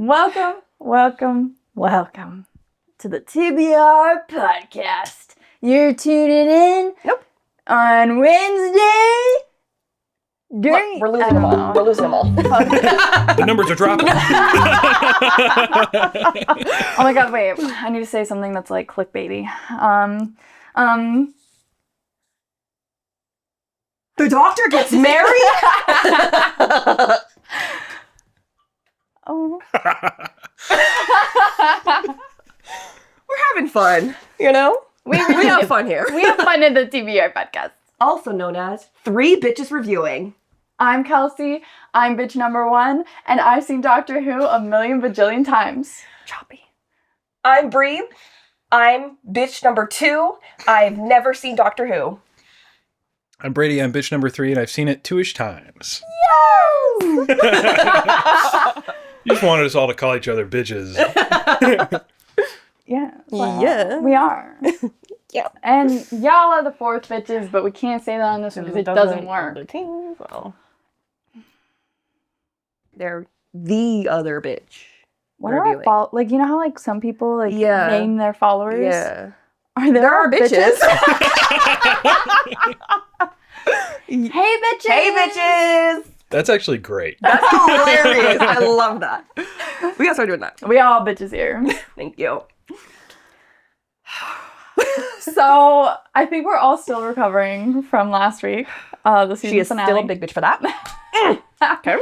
Welcome to the TBR Podcast. You're tuning in on Wednesday. Look, we're losing them all. We're losing them all. The numbers are dropping. Oh my god, wait. I need to say something that's like clickbaity. The doctor gets married? Oh. We're having fun, you know? We have fun here. We have fun in the TBR Podcast. Also known as Three Bitches Reviewing. I'm Kelcie, I'm bitch number 1, and I've seen Doctor Who a million bajillion times. Choppy. I'm Bree. I'm bitch number 2. I've never seen Doctor Who. I'm Brady, I'm bitch number 3, and I've seen it 2-ish times. Yes! You just wanted us all to call each other bitches. Yeah. Well, Yeah. We are. Yeah. And y'all are the 4th bitches, but we can't say that on this one because it doesn't work. Well, they're the other bitch. What are our like, you know how like some people like name their followers? Yeah. Are there our bitches. Hey bitches! Hey bitches! That's actually great. That's hilarious. I love that. We gotta start doing that. We all bitches here. Thank you. So I think we're all still recovering from last week. The season She is finale. still a big bitch for that. Okay.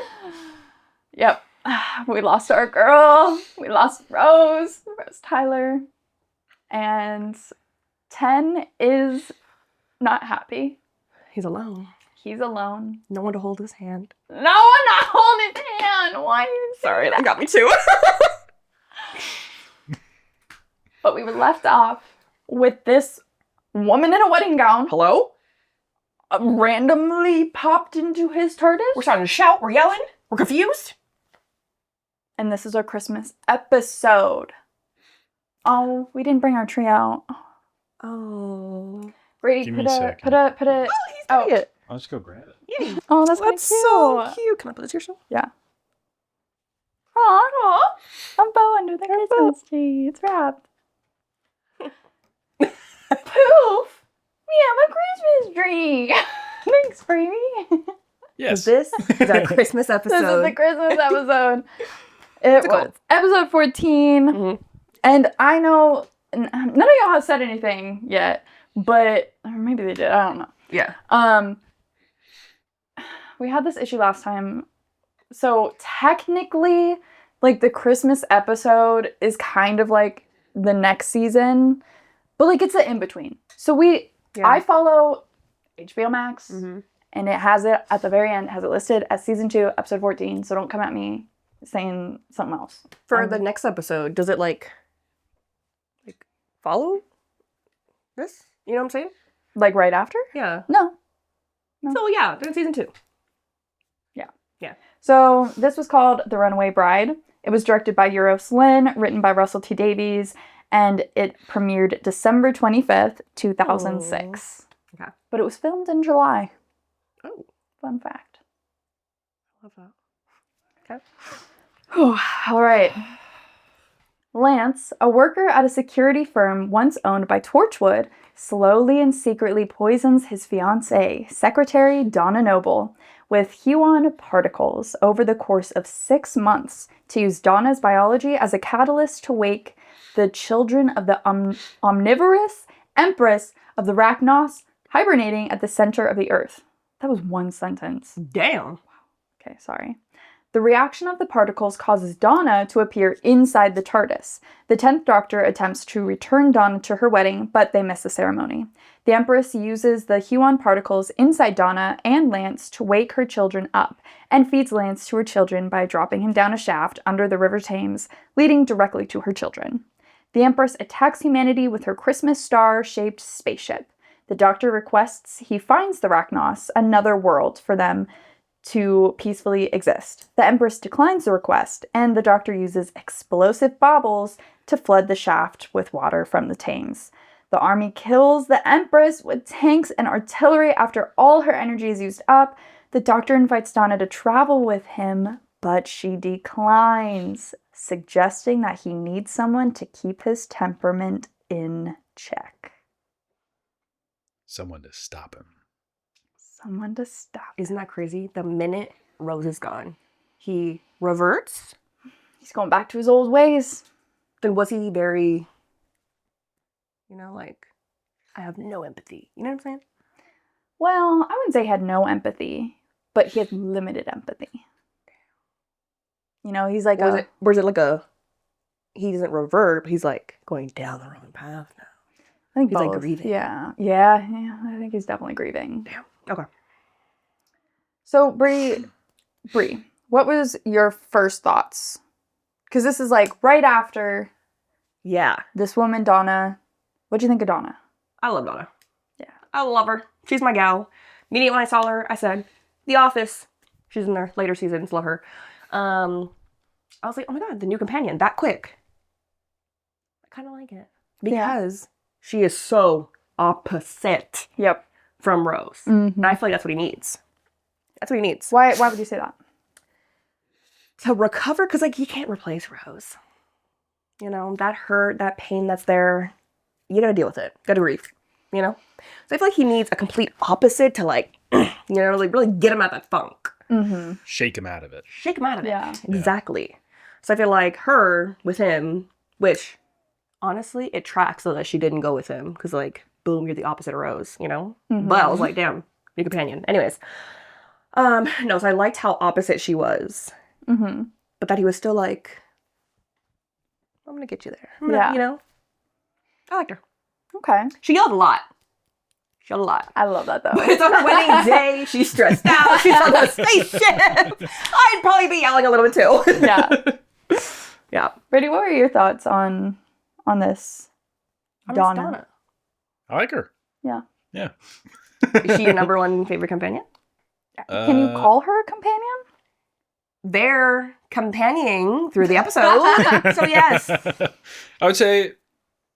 Yep. We lost our girl. We lost Rose Tyler. And 10 is not happy. He's alone. He's alone. No one to hold his hand. No one not holding his hand. Why are you Sorry, that got me too. But we were left off with this woman in a wedding gown Hello? randomly popped into his TARDIS. We're starting to shout. We're yelling. We're confused. And this is our Christmas episode. Oh, we didn't bring our tree out. Oh. Brady, Give me put a a. second. Oh, he's doing it. I'll just go grab it. Yay. Oh, that's kind of That's cute. so cute. Can I put this here still? Yeah. Aw, a bow under the Christmas tree. It's wrapped. Poof! We have a Christmas tree. Thanks, Brady. Yes. This is our Christmas episode. This is the Christmas episode. It a goal. was episode 14. Mhm. And I know none of y'all have said anything yet, but or maybe they did. I don't know. Yeah. We had this issue last time. So technically, like the Christmas episode is kind of like the next season, but like it's the in-between. So I follow HBO Max, Mhm. and it has it at the very end, has it listed as season 2, episode 14. So don't come at me saying something else. For the next episode, does it like follow this? You know what I'm saying? Like right after? Yeah. No. So yeah, they're in season 2. So this was called The Runaway Bride. It was directed by Euros Lynn, written by Russell T. Davies, and it premiered December 25th, 2006. Okay. But it was filmed in July. Oh, Fun fact. love that. Okay. All right. Lance, a worker at a security firm once owned by Torchwood, slowly and secretly poisons his fiancée, Secretary Donna Noble, with Huon particles over the course of 6 months to use Donna's biology as a catalyst to wake the children of the omnivorous Empress of the Rachnos, hibernating at the center of the Earth. That was one sentence. Damn. Okay, sorry. The reaction of the particles causes Donna to appear inside the TARDIS. The 10th Doctor attempts to return Donna to her wedding, but they miss the ceremony. The Empress uses the Huon particles inside Donna and Lance to wake her children up, and feeds Lance to her children by dropping him down a shaft under the River Thames, leading directly to her children. The Empress attacks humanity with her Christmas star-shaped spaceship. The Doctor requests he finds the Rachnos, another world for them to peacefully exist. The Empress declines the request, and the Doctor uses explosive baubles to flood the shaft with water from the Thames. The army kills the Empress with tanks and artillery after all her energy is used up. The Doctor invites Donna to travel with him, but she declines, suggesting that he needs someone to keep his temperament in check. Someone to stop him. Someone to stop. Isn't that crazy? The minute Rose is gone, he reverts. He's going back to his old ways. Then was he very, like, I have no empathy. You know what I'm saying? Well, I wouldn't say he had no empathy, but he had limited empathy. He's like Or is it like he doesn't revert, but he's like going down the wrong path now? I think he's both. like grieving. Yeah, I think he's definitely grieving. Damn. Okay. So, Bree, what was your first thoughts? Because this is like right after this woman, Donna. What'd you think of Donna? I love Donna. Yeah. I love her. She's my gal. Immediately when I saw her, I said, The Office. She's in their later seasons. Love her. I was like, oh my God, the new companion. That quick. I kind of like it. Because she is so opposite from Rose. Mm-hmm. And I feel like that's what he needs. That's what he needs. Why would you say that? To recover, because he can't replace Rose. That hurt, that pain that's there, you gotta deal with it. Gotta grieve, So I feel like he needs a complete opposite to really get him out of that funk. Mm-hmm. Shake him out of it. Shake him out of it. Yeah. Exactly. So I feel like her with him, which honestly, it tracks so that she didn't go with him. Because boom, you're the opposite of Rose, Mm-hmm. But I was like, damn, new companion. Anyways. No, so I liked how opposite she was. Mm-hmm. But that he was still like, I'm gonna get you there. I liked her. Okay. She yelled a lot. I love that though. But it's on her wedding day. She's stressed out. She's on the spaceship. I'd probably be yelling a little bit too. Yeah. Yeah. Brady, what were your thoughts on this? Donna. I like her. Yeah. Yeah. Is she your number one favorite companion? Can you call her a companion? They're companioning through the episode. So yes. I would say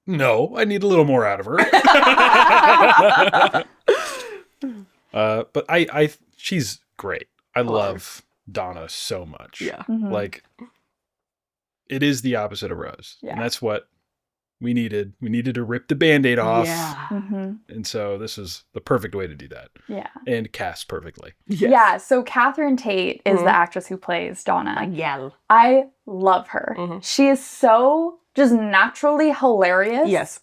no. I need a little more out of her. But she's great. I love Donna so much. Yeah. Mm-hmm. It is the opposite of Rose. Yeah. And that's what we needed. We needed to rip the Band-Aid off. Yeah. Mm-hmm. And so this is the perfect way to do that. Yeah. And cast perfectly. Yes. Yeah. So Catherine Tate is the actress who plays Donna. Yeah. I love her. Mm-hmm. She is so just naturally hilarious. Yes.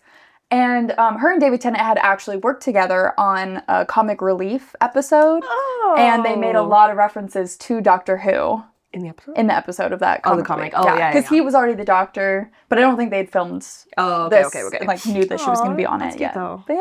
And her and David Tennant had actually worked together on a comic relief episode. Oh. And they made a lot of references to Doctor Who. In the episode? In the episode of that Oh, the comic. comic. Oh, yeah. Because he was already the Doctor, but I don't think they'd filmed this. Okay. Knew that she was going to be on that's it cute, yet. though. But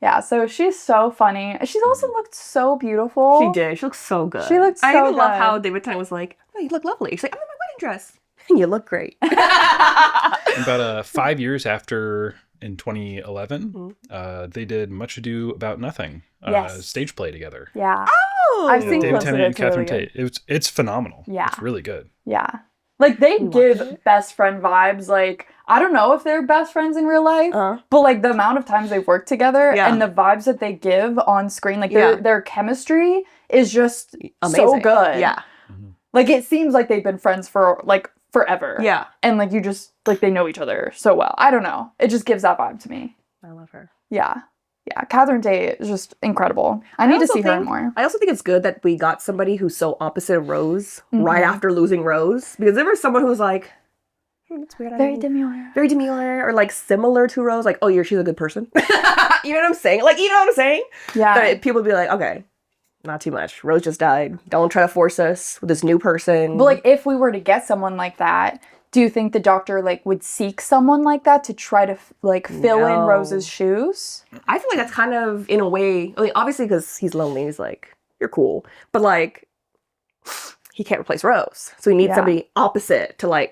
yeah. So she's so funny. She's also looked so beautiful. She did. She looks so good. She looked so I even love good. how David Tennant was like, "Oh, you look lovely." She's like, "I'm in my wedding dress." You look great. About 5 years after, in 2011, they did Much Ado About Nothing, Yes. stage play together. Yeah. Oh, I've seen David clips of Tennant it. and It's Catherine really good. Tate. It's phenomenal. Yeah. It's really good. Yeah. They watched give it? best friend vibes. I don't know if they're best friends in real life, but the amount of times they've worked together and the vibes that they give on screen, their chemistry is just amazing. so good. Yeah. It seems like they've been friends for forever. Yeah. And you just they know each other so well. I don't know. It just gives that vibe to me. I love her. Yeah. Yeah. Catherine Tate is just incredible. I need to see her more. I also think it's good that we got somebody who's so opposite of Rose right after losing Rose. Because there was someone who was like, that's weird. Very demure. Very demure. Or similar to Rose. She's a good person. You know what I'm saying? You know what I'm saying? Yeah. That people would be like, okay, not too much. Rose just died. Don't try to force us with this new person. But if we were to get someone like that, do you think the Doctor would seek someone like that to try to fill in Rose's shoes? I feel like that's kind of in a way. Obviously because he's lonely. He's like, you're cool, but he can't replace Rose, so we need somebody opposite to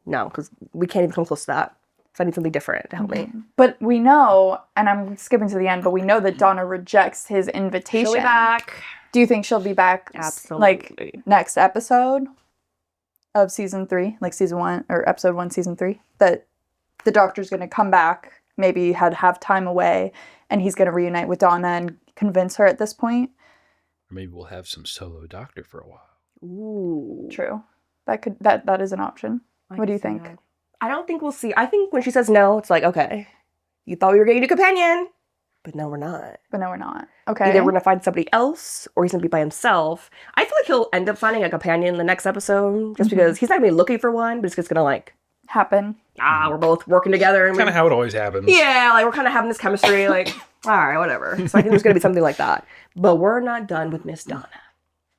no, because we can't even come close to that. So I need something different to help me. But we know, and I'm skipping to the end, but we know that Donna rejects his invitation. She'll be back. Do you think she'll be back? Absolutely. Next episode of season 3, season 1 or episode 1, season 3, that the Doctor's going to come back, maybe have time away, and he's going to reunite with Donna and convince her at this point. Or maybe we'll have some solo Doctor for a while. Ooh. True. That is an option. What do you think? That. I don't think we'll see. I think when she says no, it's like, okay, you thought we were getting a companion, but no, we're not. Okay. Either we're going to find somebody else or he's going to be by himself. I feel like he'll end up finding a companion in the next episode just because he's not going to be looking for one, but it's just going to like happen. We're both working together. And kind of how it always happens. Yeah, like we're kind of having this chemistry, like, all right, whatever. So I think there's going to be something like that. But we're not done with Miss Donna.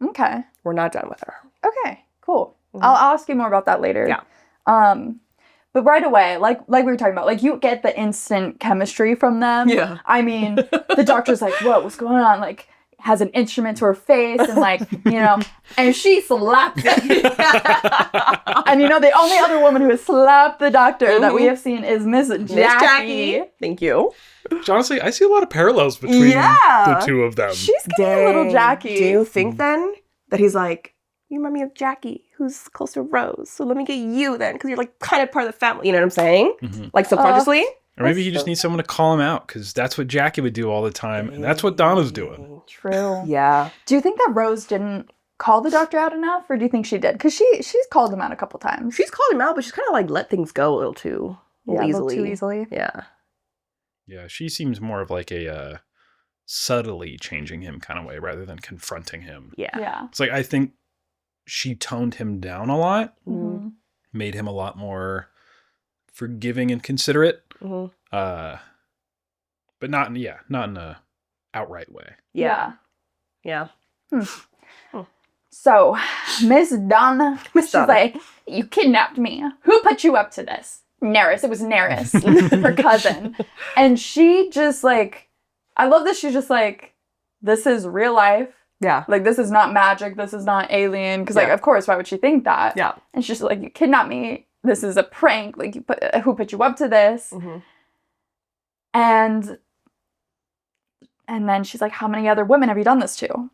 Okay. We're not done with her. Okay, cool. I'll ask you more about that later. Yeah. But right away, like we were talking about, like you get the instant chemistry from them. Yeah. I mean, the doctor's like, what's going on? Like, has an instrument to her face and like, and she slaps it. And the only other woman who has slapped the doctor that we have seen is Miss Jackie. Thank you. Honestly, I see a lot of parallels between the two of them. She's getting a little Jackie. Do you think then that he's like, you remind me of Jackie, who's close to Rose, so let me get you then, because you're like kind of part of the family, you know what I'm saying? Like subconsciously? Or maybe he just needs someone to call him out, because that's what Jackie would do all the time, and that's what Donna's doing. True. Yeah. Do you think that Rose didn't call the doctor out enough, or do you think she did? Because she's called him out a couple times. She's called him out, but she's kind of like let things go a little too easily. A little too easily. Yeah. Yeah, she seems more of like a subtly changing him kind of way, rather than confronting him. Yeah. It's like, I think she toned him down a lot, made him a lot more forgiving and considerate, but not in a outright way. Yeah. So, Miss Donna, she's like, you kidnapped me. Who put you up to this? Neris. It was Neris, her cousin. And she just like, I love this. She's just like, this is real life. Yeah. Like, this is not magic. This is not alien. Because, like, of course, why would she think that? Yeah. And she's just like, you kidnapped me. This is a prank. Like, who put you up to this? And then she's like, how many other women have you done this to?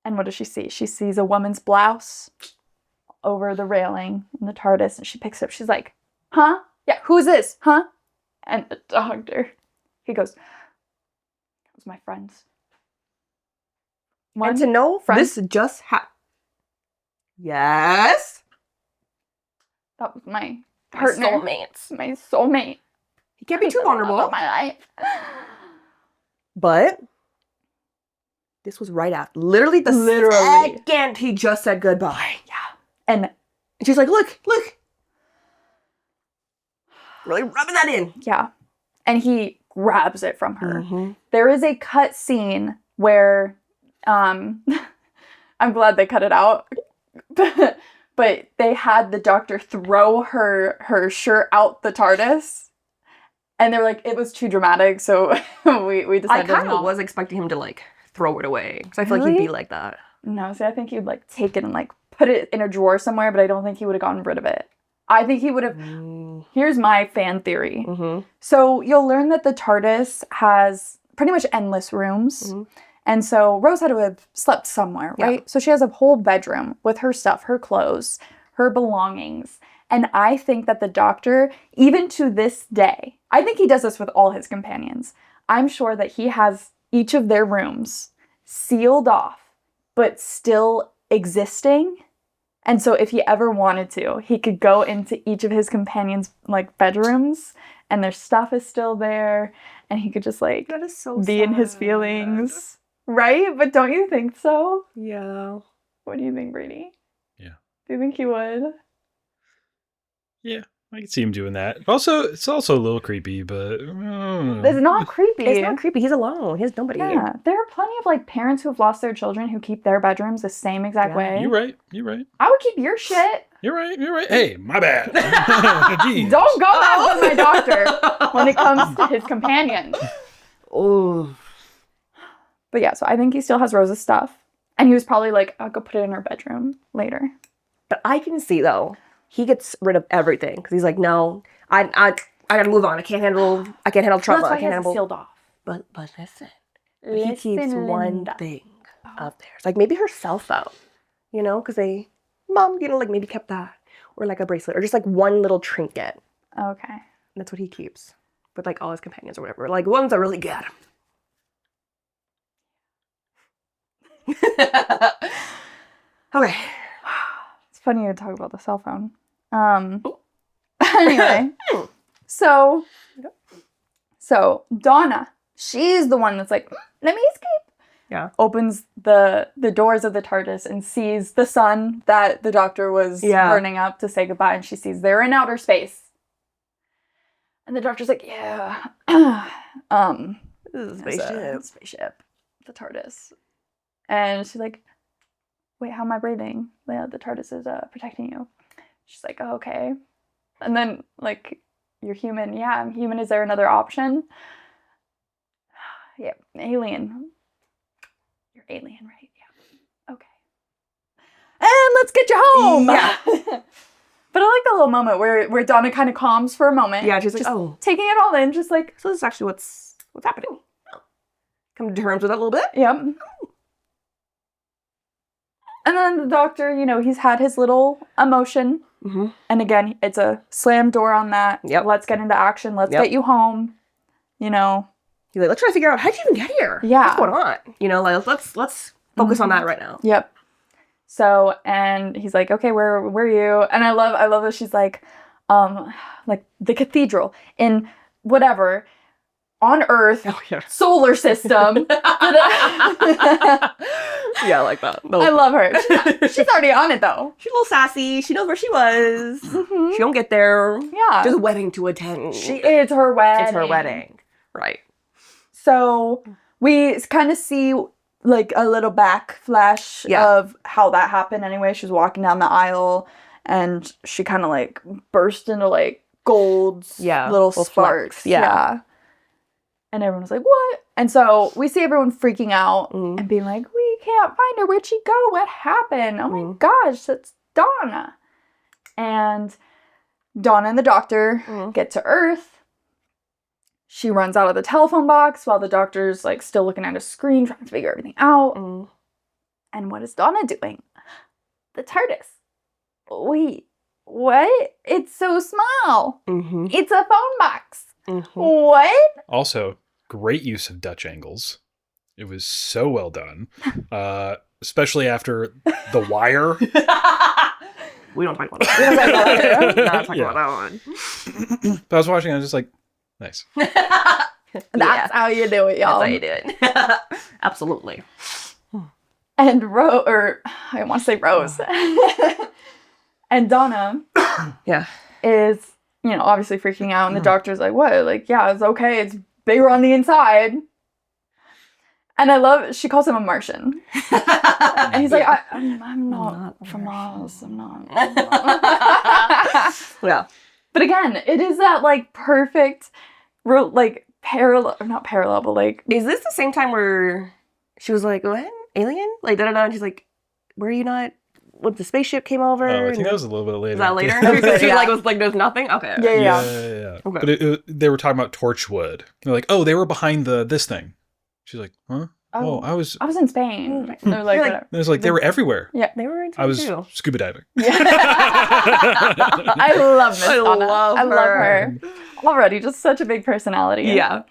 And what does she see? She sees a woman's blouse over the railing in the TARDIS. And she picks it up. She's like, huh? Yeah, who's this? Huh? And the doctor, he goes, that was my friends. And to know this just happened. Yes. That was my partner. My soulmate. He can't be too vulnerable. Of my life. But this was right after. Literally the second he just said goodbye. Yeah. And she's like, look. Really rubbing that in. Yeah. And he grabs it from her. There is a cut scene where I'm glad they cut it out. But they had the doctor throw her shirt out the TARDIS. And they were like, it was too dramatic, so we decided I kind of was expecting him to, like, throw it away. Because I feel like he'd be like that. No, see, I think he'd, like, take it and, like, put it in a drawer somewhere, but I don't think he would have gotten rid of it. I think he would have... Here's my fan theory. So you'll learn that the TARDIS has pretty much endless rooms. And so Rose had to have slept somewhere, right? Yeah. So she has a whole bedroom with her stuff, her clothes, her belongings. And I think that the doctor, even to this day, I think he does this with all his companions. I'm sure that he has each of their rooms sealed off, but still existing. And so if he ever wanted to, he could go into each of his companions' like bedrooms and their stuff is still there. And he could just like that is so be sad. In his feelings. Right? But don't you think so? Yeah. What do you think, Brady? Yeah. Do you think he would? Yeah, I can see him doing that. Also, it's also a little creepy, but it's not creepy. It's not creepy. He's alone. He has nobody. Yeah, there are plenty of like parents who have lost their children who keep their bedrooms the same exact way. You're right. I would keep your shit. You're right. Hey, my bad. Don't go out with my doctor when it comes to his companion. Oh. But yeah, so I think he still has Rose's stuff. And he was probably like, I'll go put it in her bedroom later. But I can see, though, he gets rid of everything. Because he's like, no, I gotta move on. I can't handle trauma. That's why I can't handle... sealed off. But listen. He keeps one thing of theirs. Like, maybe her cell phone. You know? Because Mom, like, maybe kept that. Or, like, a bracelet. Or just, like, one little trinket. Okay. That's what he keeps. With, like, all his companions or whatever. Like, ones that really get him. Okay. It's funny to talk about the cell phone. Anyway, so Donna, she's the one that's like, let me escape. Yeah. Opens the doors of the TARDIS and sees the sun that the Doctor was burning up to say goodbye, and she sees they're in outer space. And the Doctor's like, yeah, This is a spaceship, the TARDIS. And she's like, wait, how am I breathing? Yeah, the TARDIS is protecting you. She's like, oh, okay. And then, like, you're human. Yeah, I'm human. Is there another option? Yeah, alien. You're alien, right? Yeah. Okay. And let's get you home! Yeah. But I like the little moment where Donna kind of calms for a moment. Yeah, she's like, just oh. taking it all in, just like... So this is actually what's happening. Come to terms with that a little bit. Yep. And then the Doctor, he's had his little emotion. Mm-hmm. And again, it's a slam door on that. Yep. Let's get into action. Let's get you home. He's like, let's try to figure out how'd you even get here? Yeah. What's going on? Like, let's focus on that right now. Yep. So, and he's like, okay, where are you? And I love that she's like the cathedral in whatever on Earth, solar system. Yeah, I like that. I love her. She's already on it though. She's a little sassy. She knows where she was. Mm-hmm. She don't get there. Yeah. There's a wedding to attend. It's her wedding. It's her wedding. Right. So we kind of see like a little back flash of how that happened anyway. She was walking down the aisle and she kind of like burst into like golds, little sparks. Yeah. And everyone's like, what? And so we see everyone freaking out and being like, we can't find her. Where'd she go? What happened? Oh my gosh, that's Donna. And Donna and the Doctor get to Earth. She runs out of the telephone box while the Doctor's like still looking at a screen trying to figure everything out. And what is Donna doing? The TARDIS. Wait, what? It's so small. It's a phone box. What? Also, great use of Dutch angles. It was so well done. Especially after The Wire. We don't talk about that. We're not talking about that one. But I was watching, I was just like, nice. That's how you do it, y'all. That's how you do it. Absolutely. And I want to say Rose. And Donna is, obviously freaking out. And the Doctor's like, what? Like, yeah, it's okay. It's bigger on the inside. And I love, she calls him a Martian. And he's like, I'm not from Mars. I'm not. Yeah. But again, it is that, like, perfect, like, parallel, or not parallel, but, like... Is this the same time where she was like, what? Alien? Like, da-da-da, and she's like, were you not... When the spaceship came over? Oh, I think that was a little bit later. Was that later? She was like, there's nothing? Okay. Yeah. Okay. But they were talking about Torchwood. They're like, oh, they were behind this thing. She's like, huh? Oh, I was in Spain. They're like, it was like they were everywhere. Yeah, they were in Spain I was too. scuba diving. Yeah. I love Miss Donna. I love her. Already, just such a big personality. Yeah.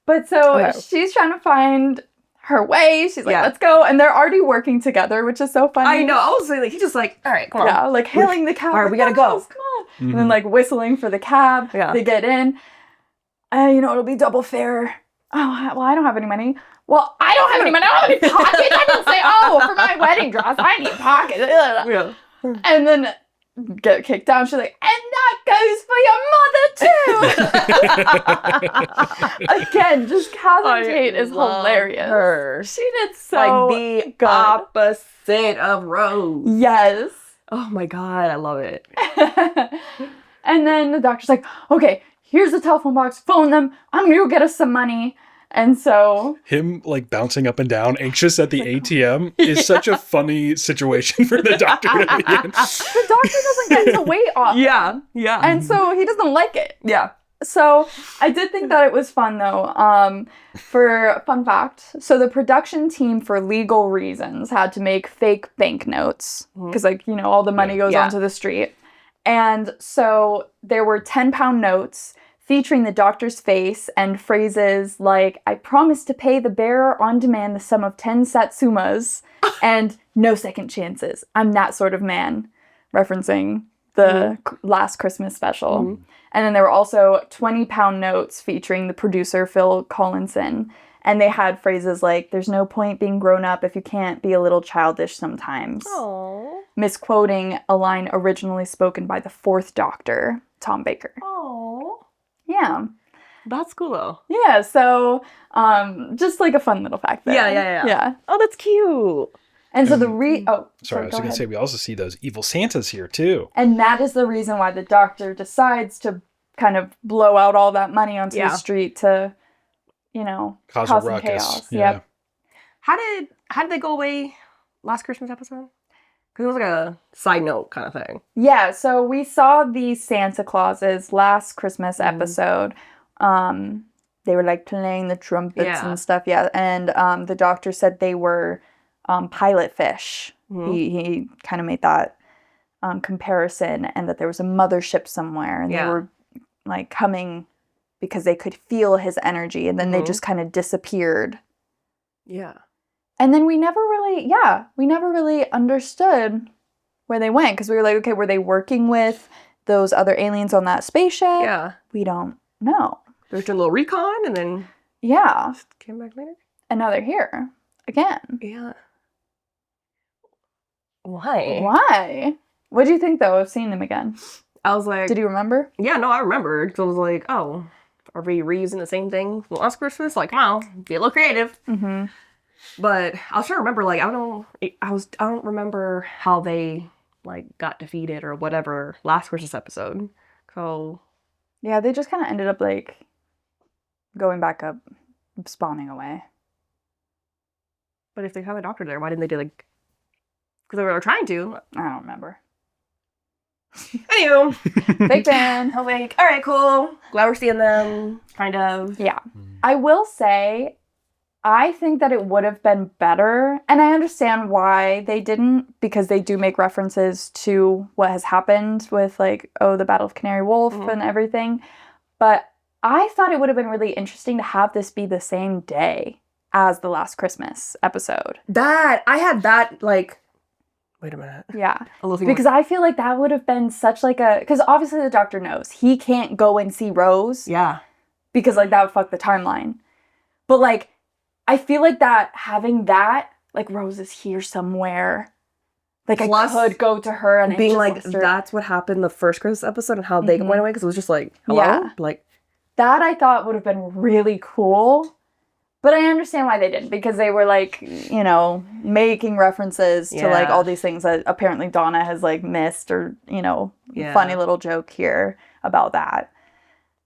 But so she's trying to find her way. She's like, let's go. And they're already working together, which is so funny. I know. I was like, he's just like, all right, come on. Yeah, like hailing the cab. All right, we gotta go. Come on. And then like whistling for the cab. Yeah. They get in. It'll be double fare. Oh, well, I don't have any money. Well, I don't have any money. I don't have any pockets. I didn't say, for my wedding dress, I need pockets. Yeah. And then get kicked down. She's like, and that goes for your mother too. Again, just Catherine Tate is hilarious. Her. She did so like the good. opposite of Rose. Yes. Oh my God, I love it. And then the Doctor's like, okay, here's the telephone box. Phone them. I'm going to go get us some money. And so... Him, like, bouncing up and down, anxious at the ATM, is such a funny situation for the Doctor to be in. The Doctor doesn't get to wait off. Yeah. And so he doesn't like it. Yeah. So I did think that it was fun, though. For a fun fact, so the production team, for legal reasons, had to make fake banknotes. Because, all the money goes onto the street. And so there were 10-pound notes, featuring the doctor's face and phrases like, "I promise to pay the bearer on demand the sum of 10 satsumas," and "no second chances. I'm that sort of man," referencing the last Christmas special. Mm-hmm. And then there were also 20-pound notes featuring the producer, Phil Collinson. And they had phrases like, "There's no point being grown up if you can't be a little childish sometimes." Aww. Misquoting a line originally spoken by the 4th Doctor, Tom Baker. Aww. Yeah. That's cool though. Yeah, so just like a fun little fact there. Yeah. Oh, that's cute. And so And- sorry, I was going to say, we also see those evil Santas here, too. And that is the reason why the doctor decides to kind of blow out all that money onto the street to, Cause a some ruckus. chaos. Yeah. Yep. How did they go away last Christmas episode? Because it was like a side note kind of thing. Yeah, so we saw the Santa Clauses last Christmas episode. They were like playing the trumpets and stuff, and the doctor said they were pilot fish. He kind of made that comparison, and that there was a mothership somewhere, and they were like coming because they could feel his energy, and then they just kind of disappeared. Yeah. And then we never really understood where they went, because we were like, okay, were they working with those other aliens on that spaceship? Yeah. We don't know. They were doing a little recon and then Yeah. came back later. And now they're here again. Yeah. Why? Why? What do you think, though, of seeing them again? I was like, Did you remember? yeah, no, I remembered. So I was like, oh, are we reusing the same thing from last Christmas? Like, wow, be a little creative. Mm-hmm. But I was trying to remember, like, I don't remember how they like got defeated or whatever last Christmas episode. So Yeah, they just kind of ended up like going back up, spawning away. but if they had the doctor there, why didn't they do like? Because they were trying to. I don't remember. Anywho, Big fan. I was like, all right, cool. Glad we're seeing them. Kind of. Yeah. I will say, I think that it would have been better, and I understand why they didn't, because they do make references to what has happened with, like, the Battle of Canary Wolf and everything, but I thought it would have been really interesting to have this be the same day as the last Christmas episode. I had that, like, wait a minute. Yeah. A little thing Because I feel like that would have been such, like, because obviously the doctor knows he can't go and see Rose. yeah. Because, like, that would fuck the timeline. But, like, I feel like that, having that, like, Rose is here somewhere. Like, Plus, I could go to her and being just like, list her. that's what happened the first Christmas episode and how they went away, because it was just like, hello? Yeah. Like, That I thought would have been really cool. But I understand why they didn't, because they were, like, making references to, like, all these things that apparently Donna has, like, missed, or, funny little joke here about that.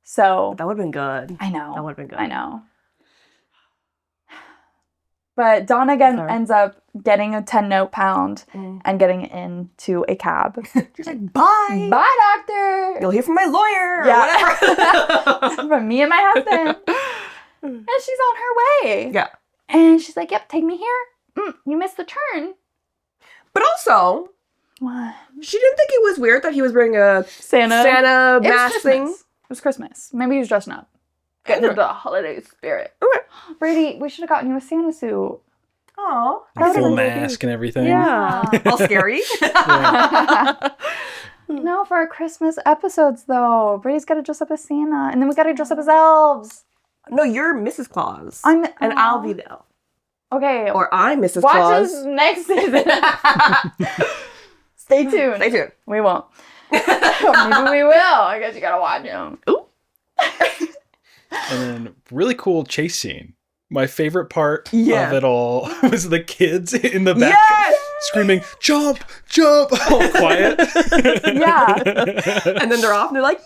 So. that would have been good. I know. That would have been good. I know. But Donna again ends up getting a 10-note pound and getting into a cab. She's like, bye! Bye, doctor! You'll hear from my lawyer! Yeah. Or whatever. From me and my husband. And she's on her way. Yeah. And she's like, yep, take me here. You missed the turn. But also, What? she didn't think it was weird that he was wearing a Santa Santa It was mask Christmas. thing. It was Christmas. Maybe he was dressing up. Getting into the holiday spirit. Okay. Brady, we should have gotten you a Santa suit. Aw. Full mask and everything. Yeah. All scary. No, for our Christmas episodes, though. Brady's got to dress up as Santa. And then we got to dress up as elves. No, you're Mrs. Claus. And I'll be the elf. Okay. Or I'm Mrs. Watch Claus. us next season. Stay tuned. Stay tuned. We won't. Or maybe we will. I guess you got to watch them. Ooh. And then really cool chase scene. My favorite part of Yeah. it all was the kids in the back Yes! screaming, jump, jump, all quiet. Yeah. And then they're off and they're like,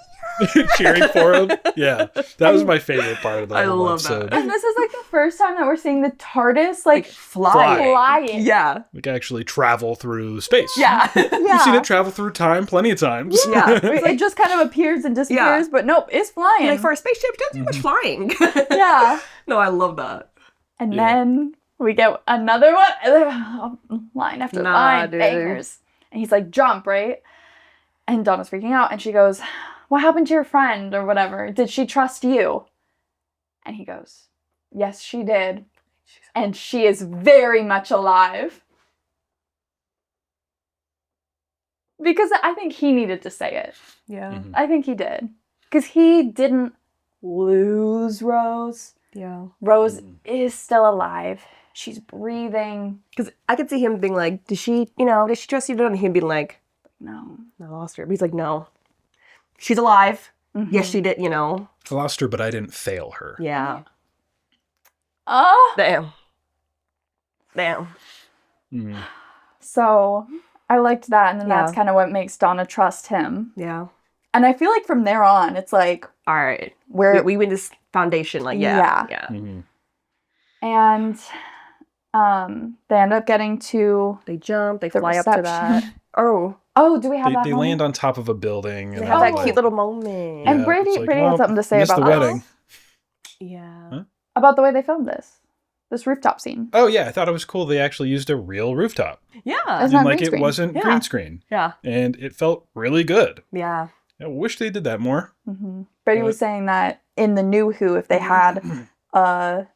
Cheering for him. Yeah. That was my favorite part of the I whole love that. episode. And this is like the first time that we're seeing the TARDIS like flying. flying. Yeah. We can actually travel through space. Yeah. We've seen it travel through time plenty of times. Yeah. It just kind of appears and disappears, but nope, it's flying. Like, for a spaceship, it doesn't do much flying. Yeah. No, I love that. And then we get another one. Line after line. dude. Bangers. And he's like, jump, right? And Donna's freaking out. And she goes, what happened to your friend or whatever? Did she trust you? And he goes, yes, she did. And she is very much alive. Because I think he needed to say it. Yeah. Mhm. I think he did. Because he didn't lose Rose. Yeah. Rose is still alive. She's breathing. Because I could see him being like, did she trust you? And he'd be like, No. I lost her. But he's like, no. She's alive. Mhm. Yes, she did, I lost her, but I didn't fail her. Yeah. Oh. Damn. Mm. So I liked that. And then Yeah. that's kind of what makes Donna trust him. Yeah. And I feel like from there on, it's like, All right. we're... We win this foundation. Like, Yeah. Yeah. Mhm. And they end up getting to... They jump. They The fly up to that. reception. Oh. Oh, do we have that They moment? land on top of a building. They and have then, that Oh. cute little moment. And Yeah, Brady it's like, had well, something to say missed about the this. wedding. Yeah. Huh? About the way they filmed this rooftop scene. Oh yeah, I thought it was cool. They actually used a real rooftop. Yeah. It's And not like green it screen. wasn't Yeah. green screen. Yeah. And it felt really good. Yeah. I wish they did that more. Mm-hmm. Brady was saying that in the new Who, if they had a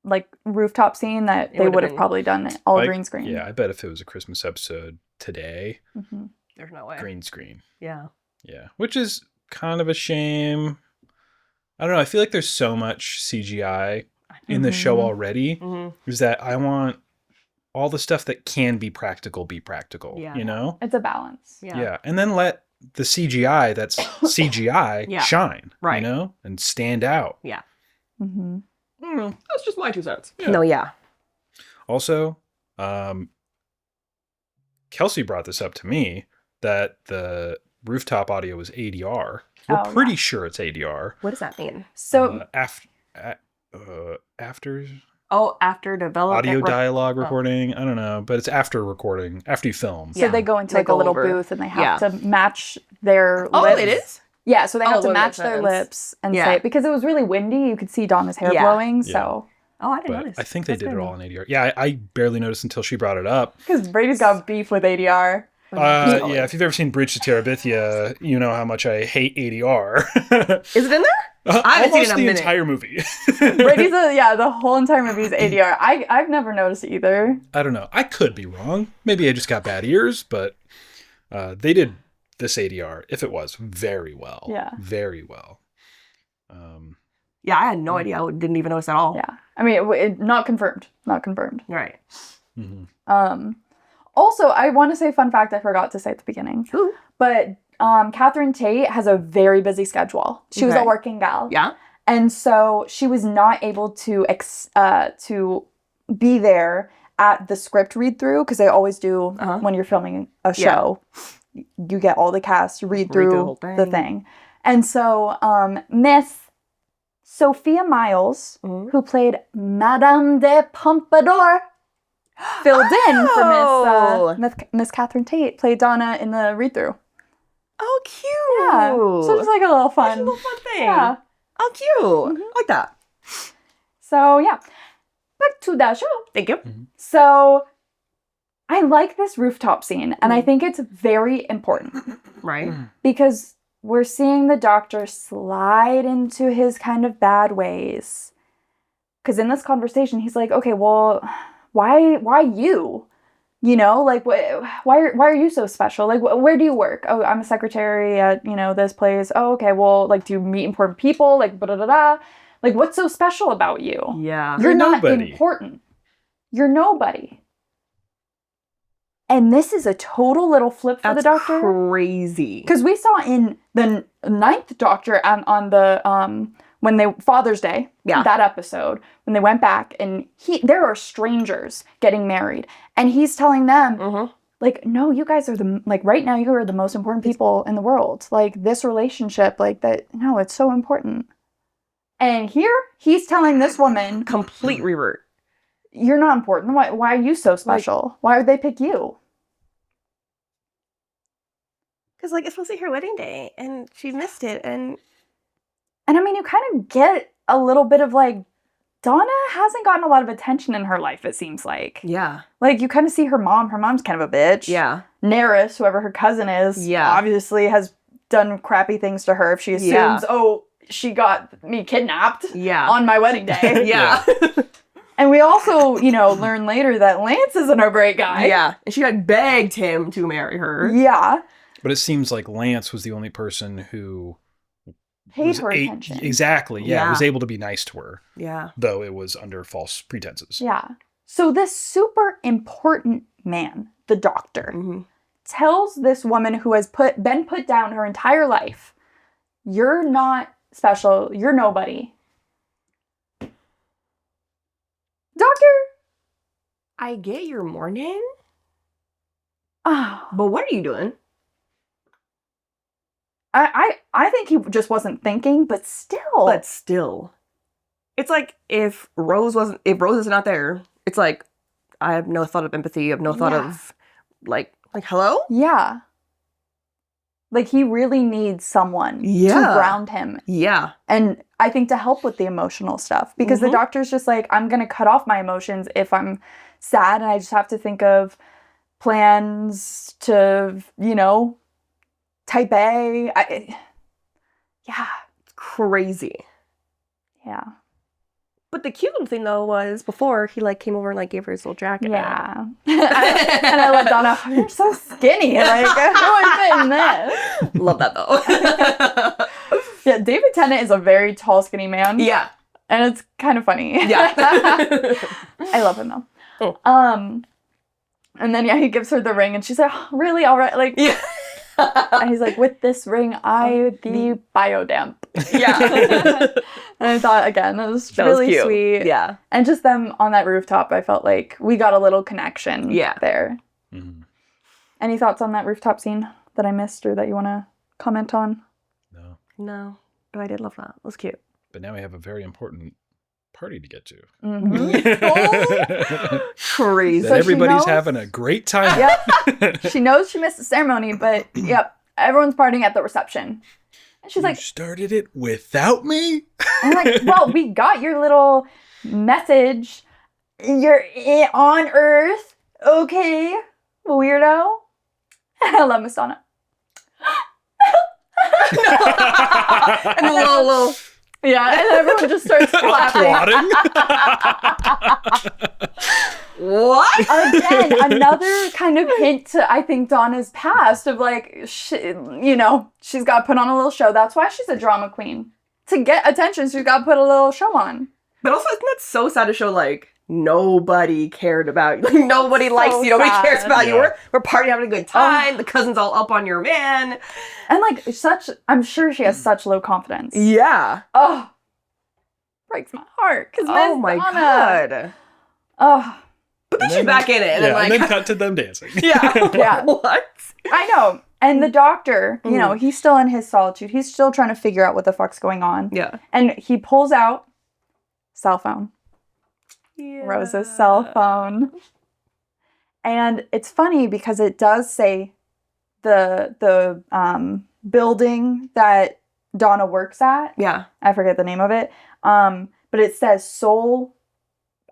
like rooftop scene, that It they would've would have been- probably done it all Like, green screen. Yeah, I bet if it was a Christmas episode today, Mm-hmm. There's no way. green screen. Yeah. Yeah, which is kind of a shame. I don't know. I feel like there's so much CGI in the show Mhm. already. Mm-hmm. Is that I want all the stuff that can be practical. Yeah. You know? It's a balance. Yeah. And then let the CGI that's CGI Yeah. shine. Right. You know? And stand out. Mm-hmm. I don't know. That's just my 2 cents. Yeah. No, yeah. Also, Kelcie brought this up to me that the rooftop audio was ADR. We're Oh, pretty sure it's ADR. What does that mean? So After Oh, after development. audio dialogue oh. recording. I don't know, but it's after recording, after you film. so Yeah. they go into They like a go little over. booth and they have Yeah. to match their Oh, lips. it is? Yeah, so they Oh, have to well, match makes their sense. lips and Yeah. say it because it was really windy. You could see Donna's hair Yeah. blowing. Yeah. So Oh, I didn't But notice. I think they That's did it good. all in ADR. Yeah, I barely noticed until she brought it up. because Brady's got beef with ADR. Yeah, if you've ever seen Bridge to Terabithia, you know how much I hate ADR. Is it in there? I haven't seen it Almost in a the minute. entire movie. Brady's the whole entire movie is ADR. I've never noticed it either. I don't know. I could be wrong. Maybe I just got bad ears, but they did this ADR, if it was, very well. Yeah. Very well. Yeah, I had no idea. I didn't even notice at all. Yeah, I mean, not confirmed. Not confirmed. Right. Mhm. Also, I want to say a fun fact I forgot to say at the beginning. Ooh. But Catherine Tate has a very busy schedule. She was a Okay. working gal. Yeah. And so she was not able to be there at the script read through because they always do Uh-huh. when you're filming a show. You get all the cast to read through the whole the thing. thing. And so Miss Sophia Miles, Mhm. who played Madame de Pompadour, filled in for Oh. Miss Catherine Tate, played Donna in the read through. Oh, cute. Yeah. So just like a little That's fun. a little fun thing. Yeah. Oh, cute. Mhm. I like that. So yeah. Back to the show. Thank you. So I like this rooftop scene, and I think it's very important Right. because we're seeing the Doctor slide into his kind of bad ways. Because in this conversation, he's like, "Okay, well, why you? You know, like, why are you so special? Like, where do you work? Oh, I'm a secretary at, this place. Oh, okay, well, like, do you meet important people? Like, da-da-da-da. Like, what's so special about you? Yeah. You're not nobody. important. You're nobody." And this is a total little flip for That's the Doctor. crazy. Because we saw in the 9th Doctor on the when they Father's Day, Yeah. that episode, when they went back and there are strangers getting married, and he's telling them Mm-hmm. like, no, you guys are right now you are the most important people in the world. Like this relationship, like that, no, it's so important. And here he's telling this woman, Complete revert. you're not important. Why are you so special? Why would they pick you? Because, like, it's supposed to be her wedding day, and she missed it, and... And I mean, you kind of get a little bit of like, Donna hasn't gotten a lot of attention in her life, it seems like. Yeah. Like, you kind of see her mom. Her mom's kind of a bitch. Yeah. Neris, whoever her cousin is, Yeah. obviously has done crappy things to her if she assumes, oh, she got me kidnapped on my wedding day. Yeah. And we also, learn later that Lance isn't a great guy. Yeah. And she had begged him to marry her. Yeah. But it seems like Lance was the only person who paid her attention. Exactly. Yeah. Was able to be nice to her. Yeah. Though it was under false pretenses. Yeah. So this super important man, the doctor, tells this woman who has been put down her entire life, you're not special, you're nobody. Doctor, I get your mourning, but what are you doing? I think he just wasn't thinking, but still. It's like if Rose is not there, it's like I have no thought of empathy, I have no thought of like hello? Yeah. Like he really needs someone to ground him. Yeah. And I think to help with the emotional stuff. Because the doctor's just like, I'm going to cut off my emotions if I'm sad and I just have to think of plans to, type A. Yeah. It's crazy. Yeah. But the cute little thing though was before he came over and gave her his little jacket. Yeah. And I let Donna, you're so skinny. Like, how am I in this? Love that though. Yeah, David Tennant is a very tall, skinny man. Yeah. And it's kind of funny. Yeah. I love him though. Oh. And then he gives her the ring and she's like, oh, really? All right. Like, yeah. And he's like, with this ring, I the biodamp. Yeah. And I thought, again, that was really cute. sweet. Yeah. And just them on that rooftop, I felt like we got a little connection there. Mm-hmm. Any thoughts on that rooftop scene that I missed or that you want to comment on? No. But I did love that. It was cute. But now we have a very important party to get to. Crazy. That everybody's having a great time. Yep. She knows she missed the ceremony, but everyone's partying at the reception. And she's like, started it without me? I'm like, well, we got your little message. You're on Earth. Okay, weirdo. I love Miss Donna. And a little. Yeah, and everyone just starts clapping. What? Again, another kind of hint to, I think, Donna's past of she's got to put on a little show. That's why she's a drama queen. To get attention, she's got to put a little show on. But also, isn't that so sad to show, nobody cared about you. Nobody likes you. Nobody cares about you. We're partying, having a good time. The cousin's all up on your man. And, I'm sure she has such low confidence. Yeah. Oh. Breaks my heart. Oh, my God. Oh. But then she's back in it. And then cut to them dancing. Yeah. What? I know. And the doctor, he's still in his solitude. He's still trying to figure out what the fuck's going on. Yeah. And he pulls out cell phone. Yeah. Rose's cell phone. And it's funny because it does say the building that Donna works at. Yeah. I forget the name of it. But it says sole.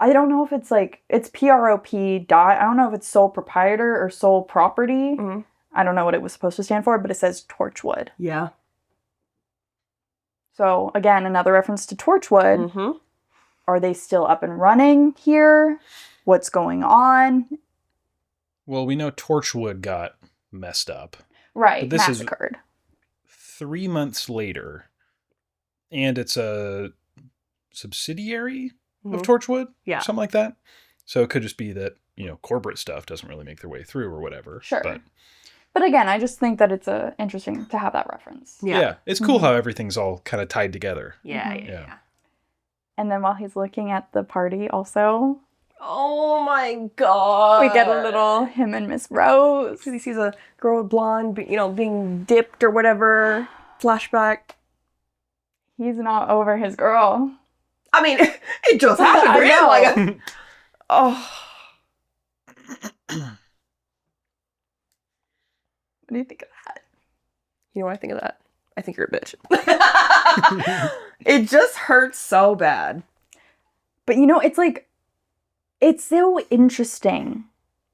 I don't know if it's it's PROP dot. I don't know if it's sole proprietor or sole property. Mm-hmm. I don't know what it was supposed to stand for, but it says Torchwood. Yeah. So again, another reference to Torchwood. Mm-hmm. Are they still up and running here? What's going on? Well, we know Torchwood got messed up. Right, but this massacred. Is 3 months later, and it's a subsidiary of Torchwood? Yeah. Something like that. So it could just be that, corporate stuff doesn't really make their way through or whatever. Sure. But again, I just think that it's interesting to have that reference. Yeah. It's cool how everything's all kind of tied together. Yeah. And then while he's looking at the party also. Oh my God. We get a little him and Miss Rose. He sees a girl with blonde, being dipped or whatever. Flashback. He's not over his girl. I mean, it just happened. I know. What do you think of that? You know what I think of that? I think you're a bitch. It just hurts so bad. But it's so interesting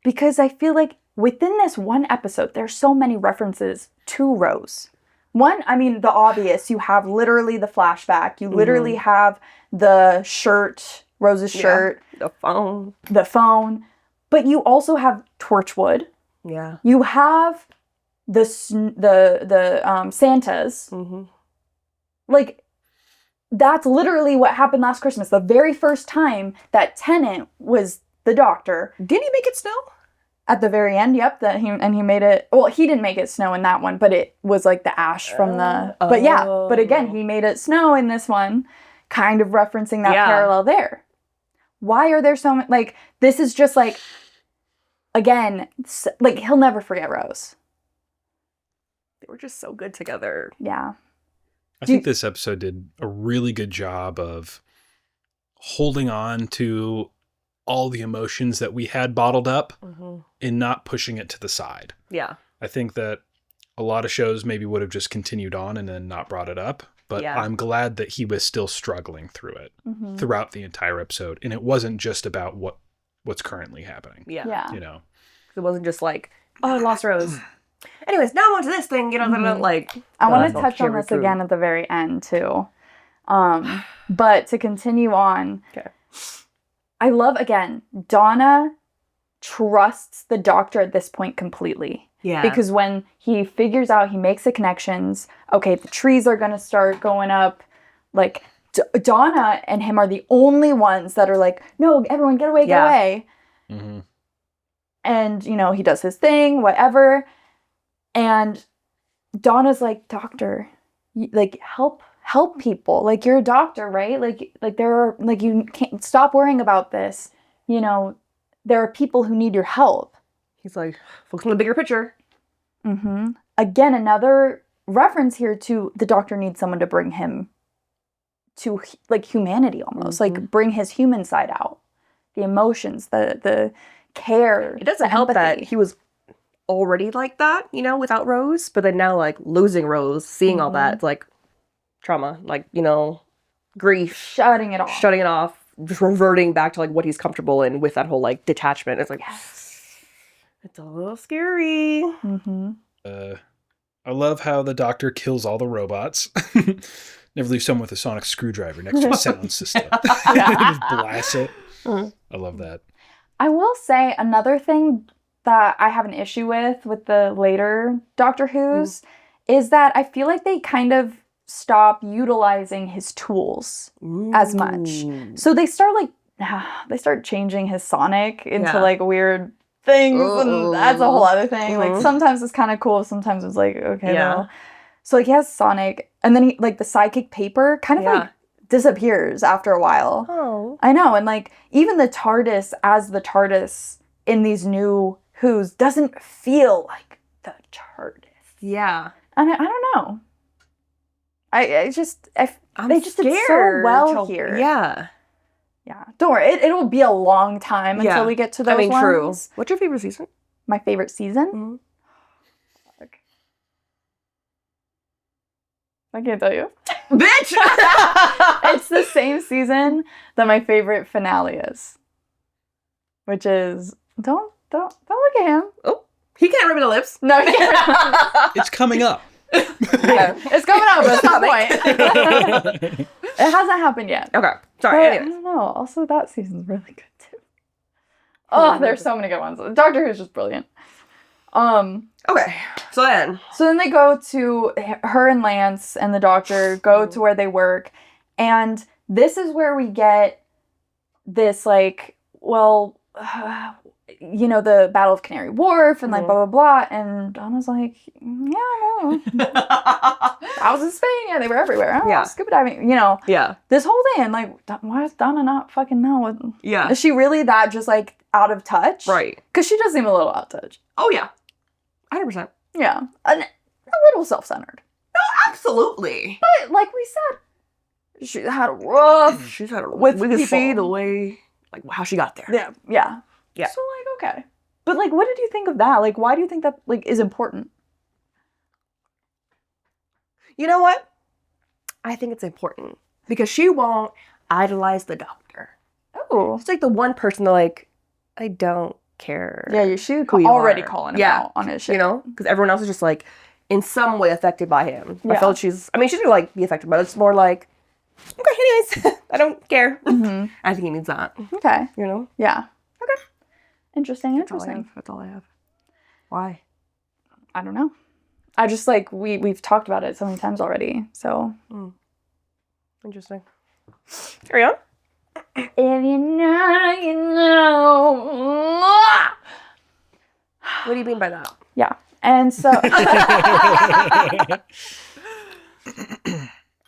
because I feel like within this one episode, there's so many references to Rose. One, I mean, the obvious. You have literally the flashback. You literally have the shirt, Rose's shirt. The phone. The phone. But you also have Torchwood. Yeah. You have the Santas. Mm-hmm. Like, that's literally what happened last Christmas. The very first time that Tennant was the Doctor. Didn't he make it snow? At the very end, yep. He made it. Well, he didn't make it snow in that one, but it was like the ash from the. But yeah, but again, he made it snow in this one, kind of referencing that parallel there. Why are there so many? Like, this is just like, again, like, he'll never forget Rose. They were just so good together. Yeah. I think this episode did a really good job of holding on to all the emotions that we had bottled up and not pushing it to the side. Yeah. I think that a lot of shows maybe would have just continued on and then not brought it up. But I'm glad that he was still struggling through it throughout the entire episode. And it wasn't just about what's currently happening. Yeah. You know? It wasn't just like, oh, I lost Rose. Anyways, now on to this thing, you know, like... I want to touch on this again at the very end, too. But to continue on... Okay. I love, again, Donna trusts the Doctor at this point completely. Yeah. Because when he figures out, he makes the connections, okay, the trees are going to start going up, like, Donna and him are the only ones that are like, no, everyone get away, get away. Mm-hmm. And, you know, he does his thing, whatever. And Donna's like, Doctor, like, help people. Like, you're a doctor, right? Like there are, like, you can't stop worrying about this. You know, there are people who need your help. He's like, focus on the bigger picture. Mm-hmm. Again, another reference here to the Doctor needs someone to bring him to, like, humanity almost. Like, bring his human side out. The emotions, the care. It doesn't help that he was already like that, you know, without Rose. But then now, like, losing Rose, seeing all that, it's like trauma. Like, you know, grief. Shutting it off. Just reverting back to, like, what he's comfortable in with that whole, like, detachment. It's like, it's a little scary. Mm-hmm. I love how the Doctor kills all the robots. Never leave someone with a sonic screwdriver next to a sound system. Just blast it. I love that. I will say another thing that I have an issue with the later Doctor Who's is that I feel like they kind of stop utilizing his tools as much. So they start changing his sonic into like weird things, and that's a whole other thing. Like, sometimes it's kind of cool, sometimes it's like, okay, well. So, like, he has sonic, and then he, like, the psychic paper kind of like disappears after a while. Oh. I know, and, like, even the TARDIS as the TARDIS in these new Who's doesn't feel like the TARDIS. Yeah. And I don't know. They just did so well here. Yeah. Yeah. Don't worry. It'll be a long time until we get to those ones. True. What's your favorite season? My favorite season? Mm-hmm. I can't tell you. Bitch! It's the same season that my favorite finale is. Which is, don't look at him. Oh, he can't rip the lips. No, he can't. It's coming up. Yeah, it's coming up at some point. It hasn't happened yet. Okay. Sorry. I don't know. Also, that season's really good too. Oh, there's so many good ones. Doctor Who's just brilliant. Okay. So then they go to her and Lance and the Doctor go to where they work, and this is where we get this, like, well, you know, the Battle of Canary Wharf and like blah blah blah, and Donna's like, yeah, no, I was in Spain, yeah, they were everywhere. Oh, scuba diving, you know, this whole thing, and like, why does Donna not fucking know? Is she really that just like out of touch? Right? Because she does seem a little out of touch. Oh yeah, 100%. Yeah, a little self-centered. No, absolutely. But like we said, she's had a rough. She's had a with we can people. see the way, like, how she got there. Yeah. So, like, okay. But, like, what did you think of that? Like, why do you think that, like, is important? You know what? I think it's important. Because she won't idolize the Doctor. Oh. It's like the one person that, like, I don't care. Yeah, she's already calling him out on his shit. You know? Because everyone else is just, like, in some way affected by him. Yeah. I feel like she's gonna like be affected, but it's more like, okay, anyways, I don't care. Mm-hmm. I think he needs that. Okay. You know? Yeah. Okay. Interesting. That's all I have. Why? I don't know. I just like we've talked about it so many times already. So Interesting. Carry on. if you know, you know. What do you mean by that? Yeah. And so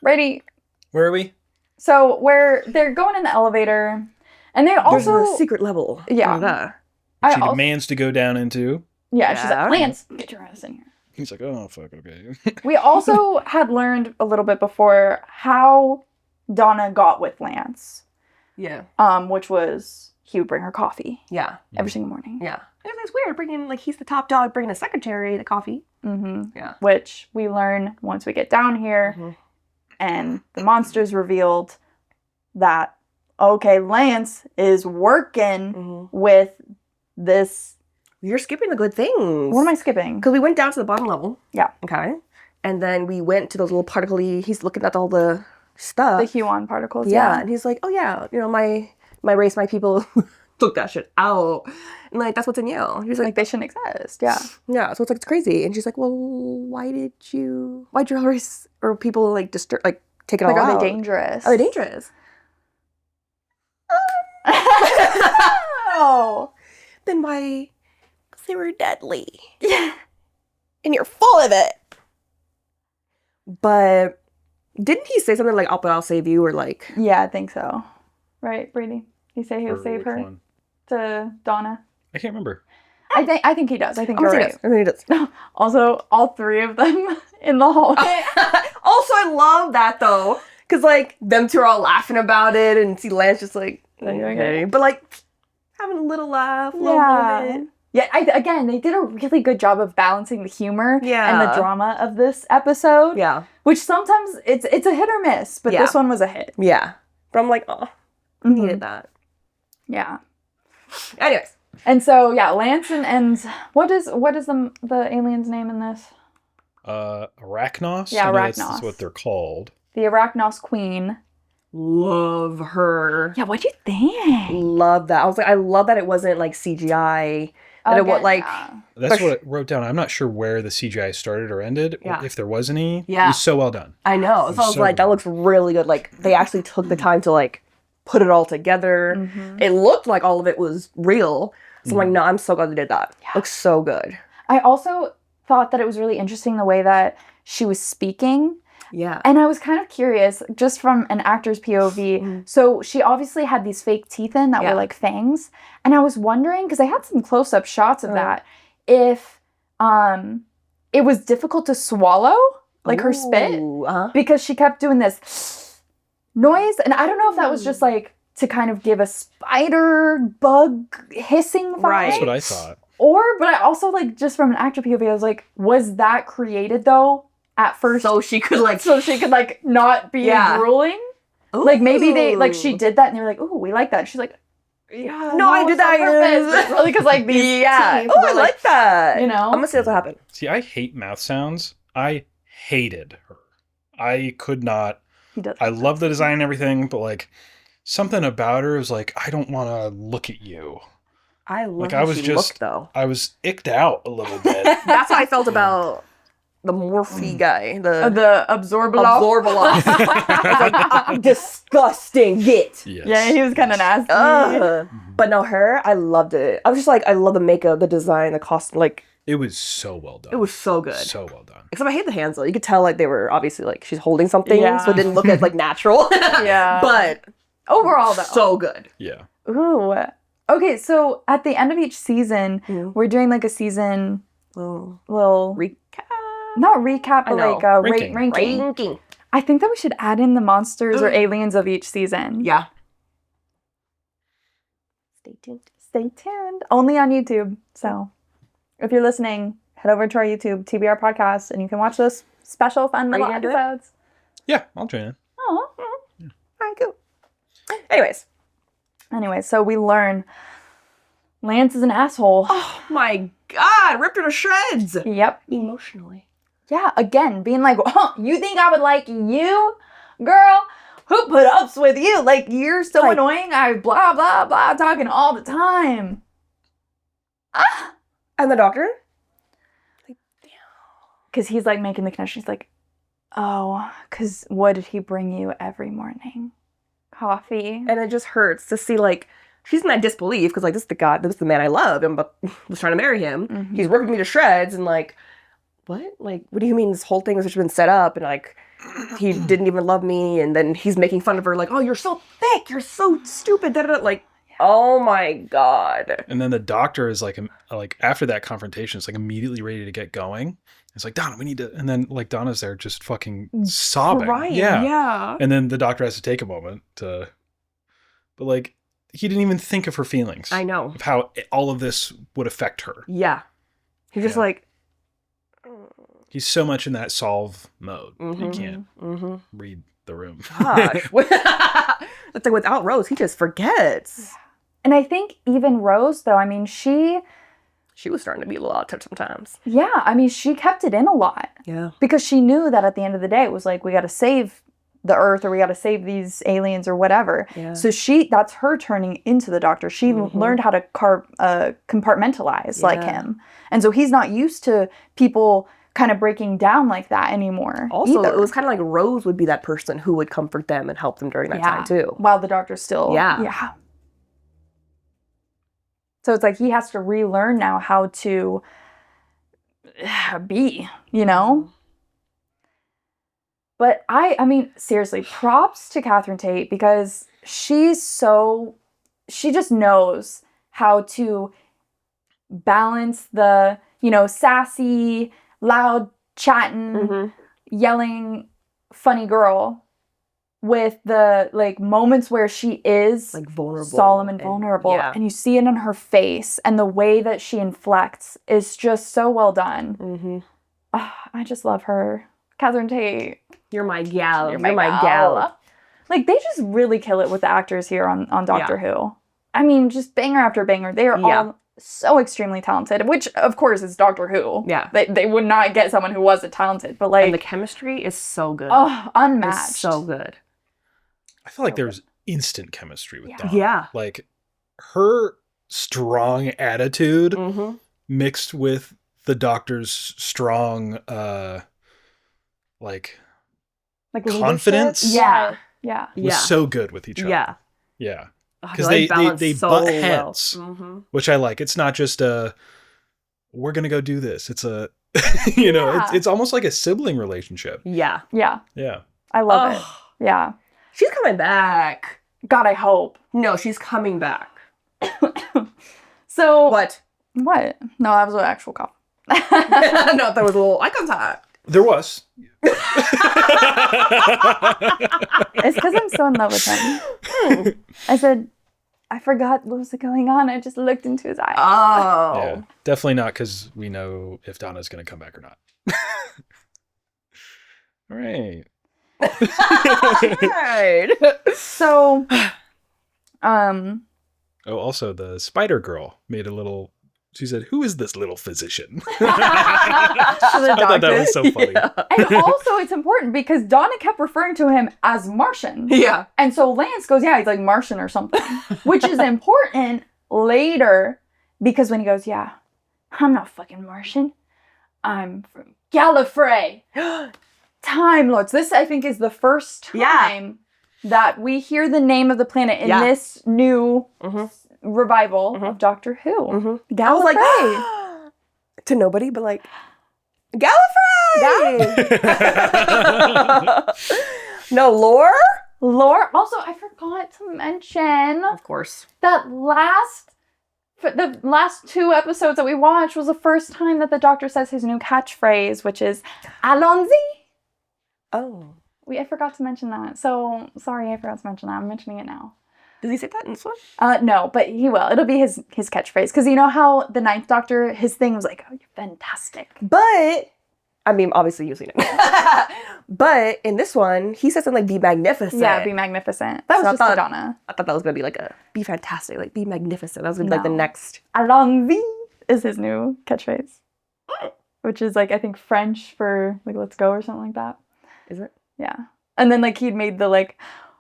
Brady. Where are we? So where they're going in the elevator, and they There's also a secret level. Yeah. She demands to go down into. Yeah, she's Yeah. like, Lance, get your ass in here. He's like, oh, fuck, okay. We also had learned a little bit before how Donna got with Lance, Yeah. which was he would bring her coffee Yeah. every single morning. Yeah. It's weird bringing, like, he's the top dog, bringing a secretary the coffee. Mm-hmm. Yeah. Which we learn once we get down here, Mm-hmm. and the monsters revealed that, okay, Lance is working Mm-hmm. with this. You're skipping the good things. What am I skipping? Because we went down to the bottom level. Yeah. Okay. And then we went to those little particle-y, he's looking at all the stuff. The Huon particles. Yeah. And he's like, oh yeah, you know, my race, my people took that shit out. And like, that's what's in Yale. He's Like like, they shouldn't exist. Yeah. yeah. So it's like, it's crazy. And she's like, well, why'd your race or people like take it Like, all are out? they dangerous? Are they dangerous? Oh. Then why? Because they were deadly. Yeah. And you're full of it. But didn't he say something like, I'll save you, or like... Yeah, I think so. Right, Brady? He say he'll Or save which her one? to Donna. I can't remember. I think he does. I think I'm you're gonna right. say yes. I think he does. Also, all three of them in the hallway. Also, I love that though, because like them two are all laughing about it, and see Lance just like, okay, but like having a little laugh, little moment. Yeah, again, they did a really good job of balancing the humor and the Yeah. drama of this episode. Yeah, Which sometimes it's a hit or miss, but Yeah. this one was a hit. yeah. But I'm like, oh, Mhm. needed that. Yeah. Anyways, And so yeah, Lance and what is the alien's name in this? Arachnos? Yeah, I know that's Arachnos. what they're called. The Arachnos Queen. love her. Yeah, what'd you think? Love that. I was like, I love that it wasn't like CGI. That it was Again, like, yeah. That's what I wrote down. I'm not sure where the CGI started or ended, or Yeah. if there was any. Yeah. It was so well done. I know. So I was So like, that good. looks really good. Like they actually took the time to like put it all together. Mhm. It looked like all of it was real. So I'm like, no, I'm so glad they did that. Yeah. Looks so good. I also thought that it was really interesting the way that she was speaking. Yeah. And I was kind of curious, just from an actor's POV. Mhm. So she obviously had these fake teeth in that Yeah. were like fangs. And I was wondering, because I had some close-up shots of Mhm. that, if it was difficult to swallow, like her spit, Ooh, uh-huh. because she kept doing this noise. And I don't know if that was just like to kind of give a spider bug hissing vibe. Right. That's what I thought. But I also like, just from an actor POV, I was like, was that created though at first So she could like, so she could like not be Yeah. drooling? Like maybe they like Ooh. she did that and they were like, "Ooh, we like that." And she's like, "Yeah, No, I did it's on that. purpose." But it's really because like these Yeah. teeth Oh, were, I like that. you know? I'm gonna say that's what happened. See, I hate mouth sounds. I hated her. I could not. He does. I love the design and everything, but like something about her was like, I don't want to look at you. I love Like, how I was she just- looked, though. I was icked out a little bit. That's how I felt about the Morphe guy. The Absorbaloff. Absorbaloff. Like, disgusting. Get. Yes. Yeah, he was kind of nasty. But no, her, I loved it. I was just like, I love the makeup, the design, the costume. Like, It was so well done. it was so good. so well done. Except I hate the hands though. You could tell like they were obviously like she's holding something, Yeah. so it didn't look as like natural. Yeah. But Overall, though. so good. Yeah. Ooh. Okay, so at the end of each season, Mhm. we're doing like a season Oh. little Recap. not recap, I but know. like a Ranking. ranking. I think that we should add in the monsters or aliens of each season. Yeah. Stay tuned. Stay tuned. Only on YouTube. So if you're listening, head over to our YouTube, TBR Podcast, and you can watch those special fun Are you little gonna do it? episodes. Yeah, I'll join in. Oh. All right, cool. Anyways. Anyway, so we learn Lance is an asshole. Oh my god, ripped her to shreds. Yep. Emotionally. Yeah, again, being like, oh, you think I would like you? Girl, who put ups with you? Like, you're so annoying. I blah, blah, blah, talking all the time. Ah! And the doctor? Like, damn. Because he's like making the connection. He's like, oh, because what did he bring you every morning? Coffee. And it just hurts to see, like, she's in that disbelief because, like, this is the man I love and was trying to marry him. Mm-hmm. He's ripping me to shreds and, like, what? Like, what do you mean this whole thing has just been set up and, like, he didn't even love me, and then he's making fun of her, like, oh, you're so thick, you're so stupid, da-da-da. Like, oh my God. And then the doctor is like after that confrontation, it's like immediately ready to get going. It's like, Donna, we need to, and then like Donna's there just fucking sobbing. Crying, yeah. Yeah. And then the doctor has to take a moment to, but like, he didn't even think of her feelings. I know. Of how all of this would affect her. Yeah. He's just like, he's so much in that solve mode. Mm-hmm, you can't read the room. Gosh. It's like without Rose, he just forgets. And I think even Rose, though, I mean, she was starting to be a little out of touch sometimes. Yeah, I mean, she kept it in a lot. Yeah. Because she knew that at the end of the day, it was like, we got to save the Earth or we got to save these aliens or whatever. Yeah. So that's her turning into the doctor. She learned how to compartmentalize like him. And so he's not used to people kind of breaking down like that anymore. Also, it was kind of like Rose would be that person who would comfort them and help them during that time too. While the doctor's still... Yeah. So it's like he has to relearn now how to be, you know? But I mean, seriously, props to Catherine Tate because she just knows how to balance the, sassy, loud, chatting, yelling, funny girl with the like moments where she is like vulnerable, solemn and vulnerable, and you see it in her face, and the way that she inflects is just so well done. I just love her, Catherine Tate. You're my gal. You're my gal. Like they just really kill it with the actors here on Doctor Who. I mean, just banger after banger. They are all so extremely talented, which of course is Doctor Who. Yeah. They would not get someone who wasn't talented, but like... And the chemistry is so good. Oh, unmatched. It's so good. I feel like there's instant chemistry with Donna. Yeah. Like her strong attitude mixed with the Doctor's strong like confidence. Yeah. Was so good with each other. Yeah. Because they so butt heads, well. which I like. It's not just we're gonna go do this. It's a it's almost like a sibling relationship. Yeah. I love it. Yeah. She's coming back. God, I hope. No, she's coming back. So what? No, that was an actual cough. No, that was a little eye contact. There was. It's because I'm so in love with him. I said, I forgot what was going on. I just looked into his eyes. Oh. Yeah, definitely not because we know if Donna's going to come back or not. All right. Right. So, also the Spider Girl made a little... She said, "Who is this little physician?" I thought that was so funny. Yeah. And also, it's important because Donna kept referring to him as Martian. Yeah. And so Lance goes, "Yeah, he's like Martian or something," which is important later because when he goes, "Yeah, I'm not fucking Martian. I'm from Gallifrey, Time Lords." This, I think, is the first time that we hear the name of the planet in this new revival of Doctor Who. Gallifrey. I was like, to nobody, but like, Gallifrey! No, lore? Lore. Also, I forgot to mention, Of course. that the last 2 episodes that we watched was the first time that the Doctor says his new catchphrase, which is "ALLONSY." Oh. I forgot to mention that. So, sorry I forgot to mention that. I'm mentioning it now. Does he say that in this one? No, but he will. It'll be his catchphrase. Because you know how the 9th Doctor, his thing was like, "Oh, you're fantastic." But, I mean, obviously you've seen it. But in this one, he says something like, "Be magnificent." Yeah, be magnificent. That was just to Donna. I thought that was going to be like be fantastic, like, be magnificent. That was going to be like the next. "ALLONSY" is his new catchphrase. which is like I think French for like let's go or something like that. Is it? Yeah. And then like he'd made the like,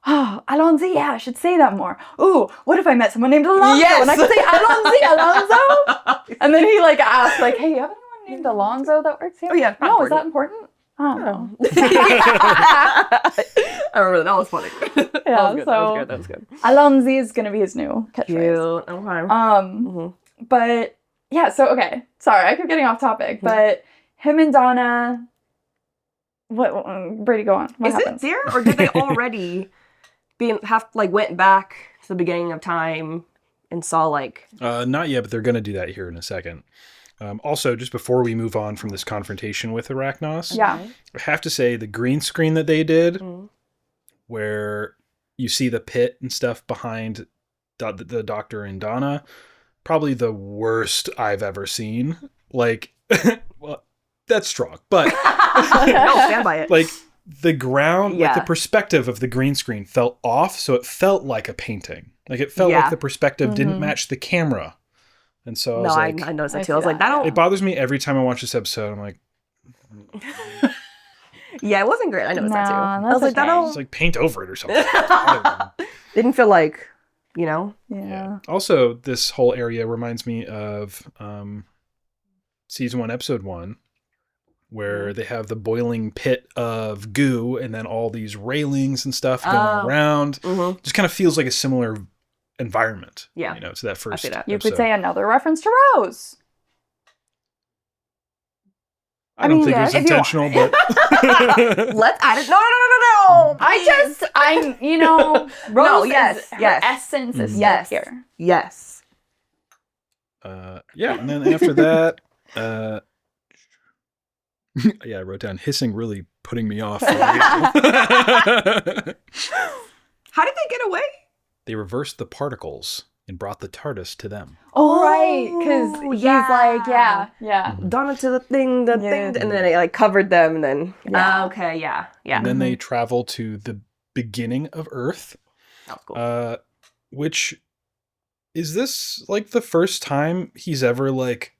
oh, Allons-y, yeah, I should say that more. Ooh, what if I met someone named Alonso Yes! and I could say Allons-y, Alonso? And then he like asked like, hey, you have anyone named Alonso that works here? Oh, yeah, No, not is that important? I don't know. I remember that was funny. Yeah, That was good. Allons-y is gonna be his new catchphrase. Cute. Okay. But yeah, so okay. Sorry, I keep getting off topic, but him and Donna. What? Brady, go on. What Is happens? it there, or did they already went back to the beginning of time and saw like? Not yet, but they're going to do that here in a second. Also, just before we move on from this confrontation with Arachnos, Yeah. I have to say the green screen that they did, where you see the pit and stuff behind the Doctor and Donna, probably the worst I've ever seen. Like, well, that's strong, but I'll stand by it. like the ground, Yeah. like the perspective of the green screen felt off, so it felt like a painting. Like it felt like the perspective didn't match the camera. And so I was like, I noticed that I too. I was see like, that, that don't. it bothers me every time I watch this episode. I'm like, Yeah, it wasn't great. I noticed that too. I that's was like, that okay. it's don't. like paint over it or something. I don't know. Didn't feel like, you know. Yeah. Also, this whole area reminds me of season 1, episode 1, where they have the boiling pit of goo and then all these railings and stuff going around. Just kind of feels like a similar environment. Yeah. You know, to that first see that. You episode. could say another reference to Rose. I don't mean, think yeah, it was if you intentional, but Let's add it. No. Rose yes, is, her yes. essence is Yes. stuck here. Yes. yeah, and then after that, yeah, I wrote down hissing really putting me off. For a reason. How did they get away? They reversed the particles and brought the TARDIS to them. Oh, right, because Oh, he's yeah. like, yeah. Donna to the thing, Yeah. and then it like covered them, and then Yeah. okay, yeah. And then they travel to the beginning of Earth, That was cool. which is this like the first time he's ever like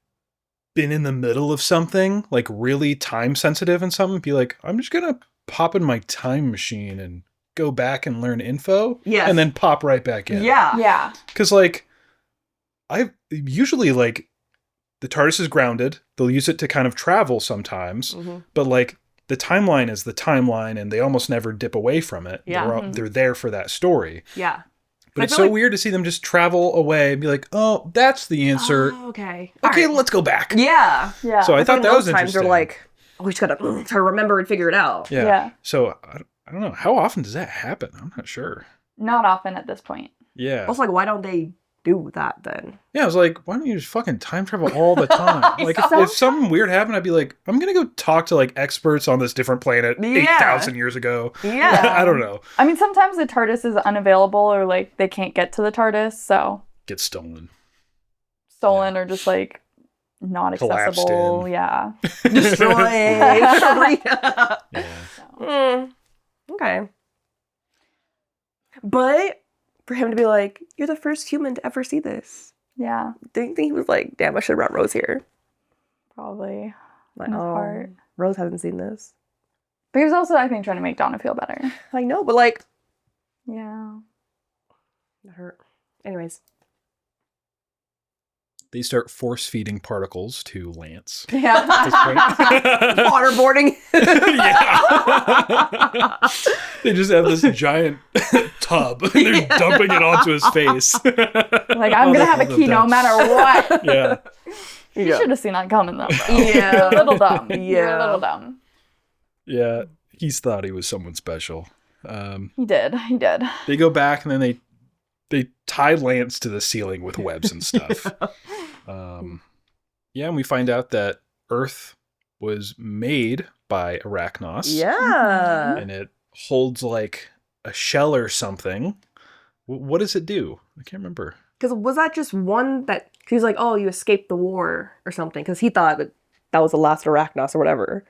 been in the middle of something like really time sensitive and something. Be like, I'm just gonna pop in my time machine and go back and learn info, Yes. and then pop right back in. Yeah. Because, like, I usually, like, the TARDIS is grounded. They'll use it to kind of travel sometimes. But, like, the timeline is the timeline, and they almost never dip away from it. Yeah. They're there for that story. Yeah. But I it's feel so like- weird to see them just travel away and be like, oh, that's the answer. Oh, okay. Okay, All right. let's go back. Yeah. Yeah. So I feel thought like that was those times interesting. are like, oh, we just gotta try to remember and figure it out. Yeah. Yeah. So I don't know. How often does that happen? I'm not sure. Not often at this point. Yeah. Also, like, why don't they do that then? Yeah, I was like, why don't you just fucking time travel all the time? Like, if something weird happened, I'd be like, I'm gonna go talk to like experts on this different planet Yeah. 8,000 years ago. Yeah. I don't know. I mean, sometimes the TARDIS is unavailable or like they can't get to the TARDIS, so Get stolen. stolen or just like not Collapsed accessible. in. Yeah. Destroy. Yeah. Okay. But for him to be like, you're the first human to ever see this. Yeah. Do you think he was like, damn, I should have brought Rose here? Probably. Like, In his heart. Rose hasn't seen this. But he was also, I think, trying to make Donna feel better. I know, but like, Yeah. that hurt. Anyways. They start force feeding particles to Lance. Yeah. At this point. Waterboarding. Yeah. They just have this giant tub and they're dumping it onto his face. Like, I'm going to have a key no matter what. Yeah. You should have seen that coming, though. Bro. Yeah. You're a little dumb. You're Yeah. a little dumb. Yeah. He's thought he was someone special. He did. He did. They go back and then they tie Lance to the ceiling with webs and stuff. Yeah, and we find out that Earth was made by Arachnos. Yeah. And it holds like a shell or something. What does it do? I can't remember. Because was that just one that he was like, oh, you escaped the war or something? Because he thought that was the last Arachnos or whatever.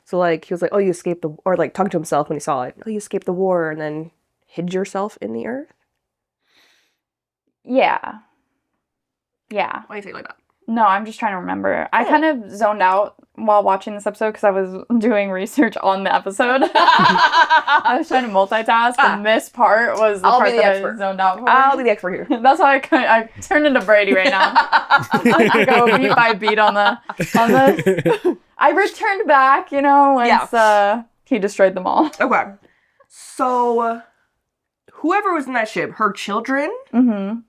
So like he was like, oh, you escaped the, or like talking to himself when he saw it. Oh, you escaped the war and then hid yourself in the earth. Yeah. Yeah. Why do you say it like that? No, I'm just trying to remember. I kind of zoned out while watching this episode because I was doing research on the episode. I was trying to multitask, and this part was the part that I zoned out for. I'll be the expert here. That's why I turned into Brady right now. I go beat by beat on this. I returned back, once he destroyed them all. Okay. So, whoever was in that ship, her children? Mm-hmm.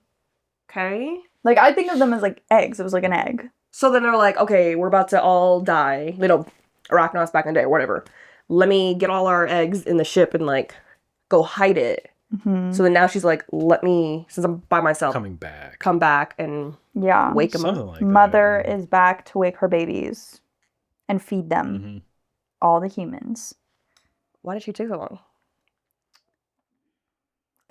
Okay. Like, I think of them as, like, eggs. It was like an egg. So then they're like, okay, we're about to all die. Arachnos back in the day or whatever. Let me get all our eggs in the ship and, like, go hide it. Mm-hmm. So then now she's like, let me, since I'm by myself, come back and wake them up. Like Mother is back to wake her babies and feed them. All the humans. Why did she take so long?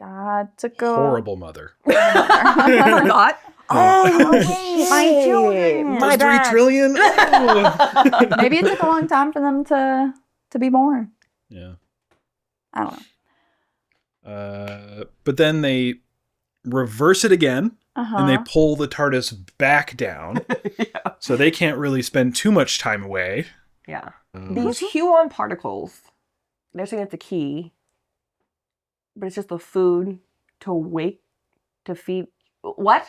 God to go. Horrible mother. I forgot. Oh, wait, my children. My bad. 3 trillion? Oh. Maybe it took a long time for them to be born. Yeah. I don't know. But then they reverse it again, and they pull the TARDIS back down, so they can't really spend too much time away. Yeah. These Huon particles, they're saying it's a key, but it's just the food to feed. What?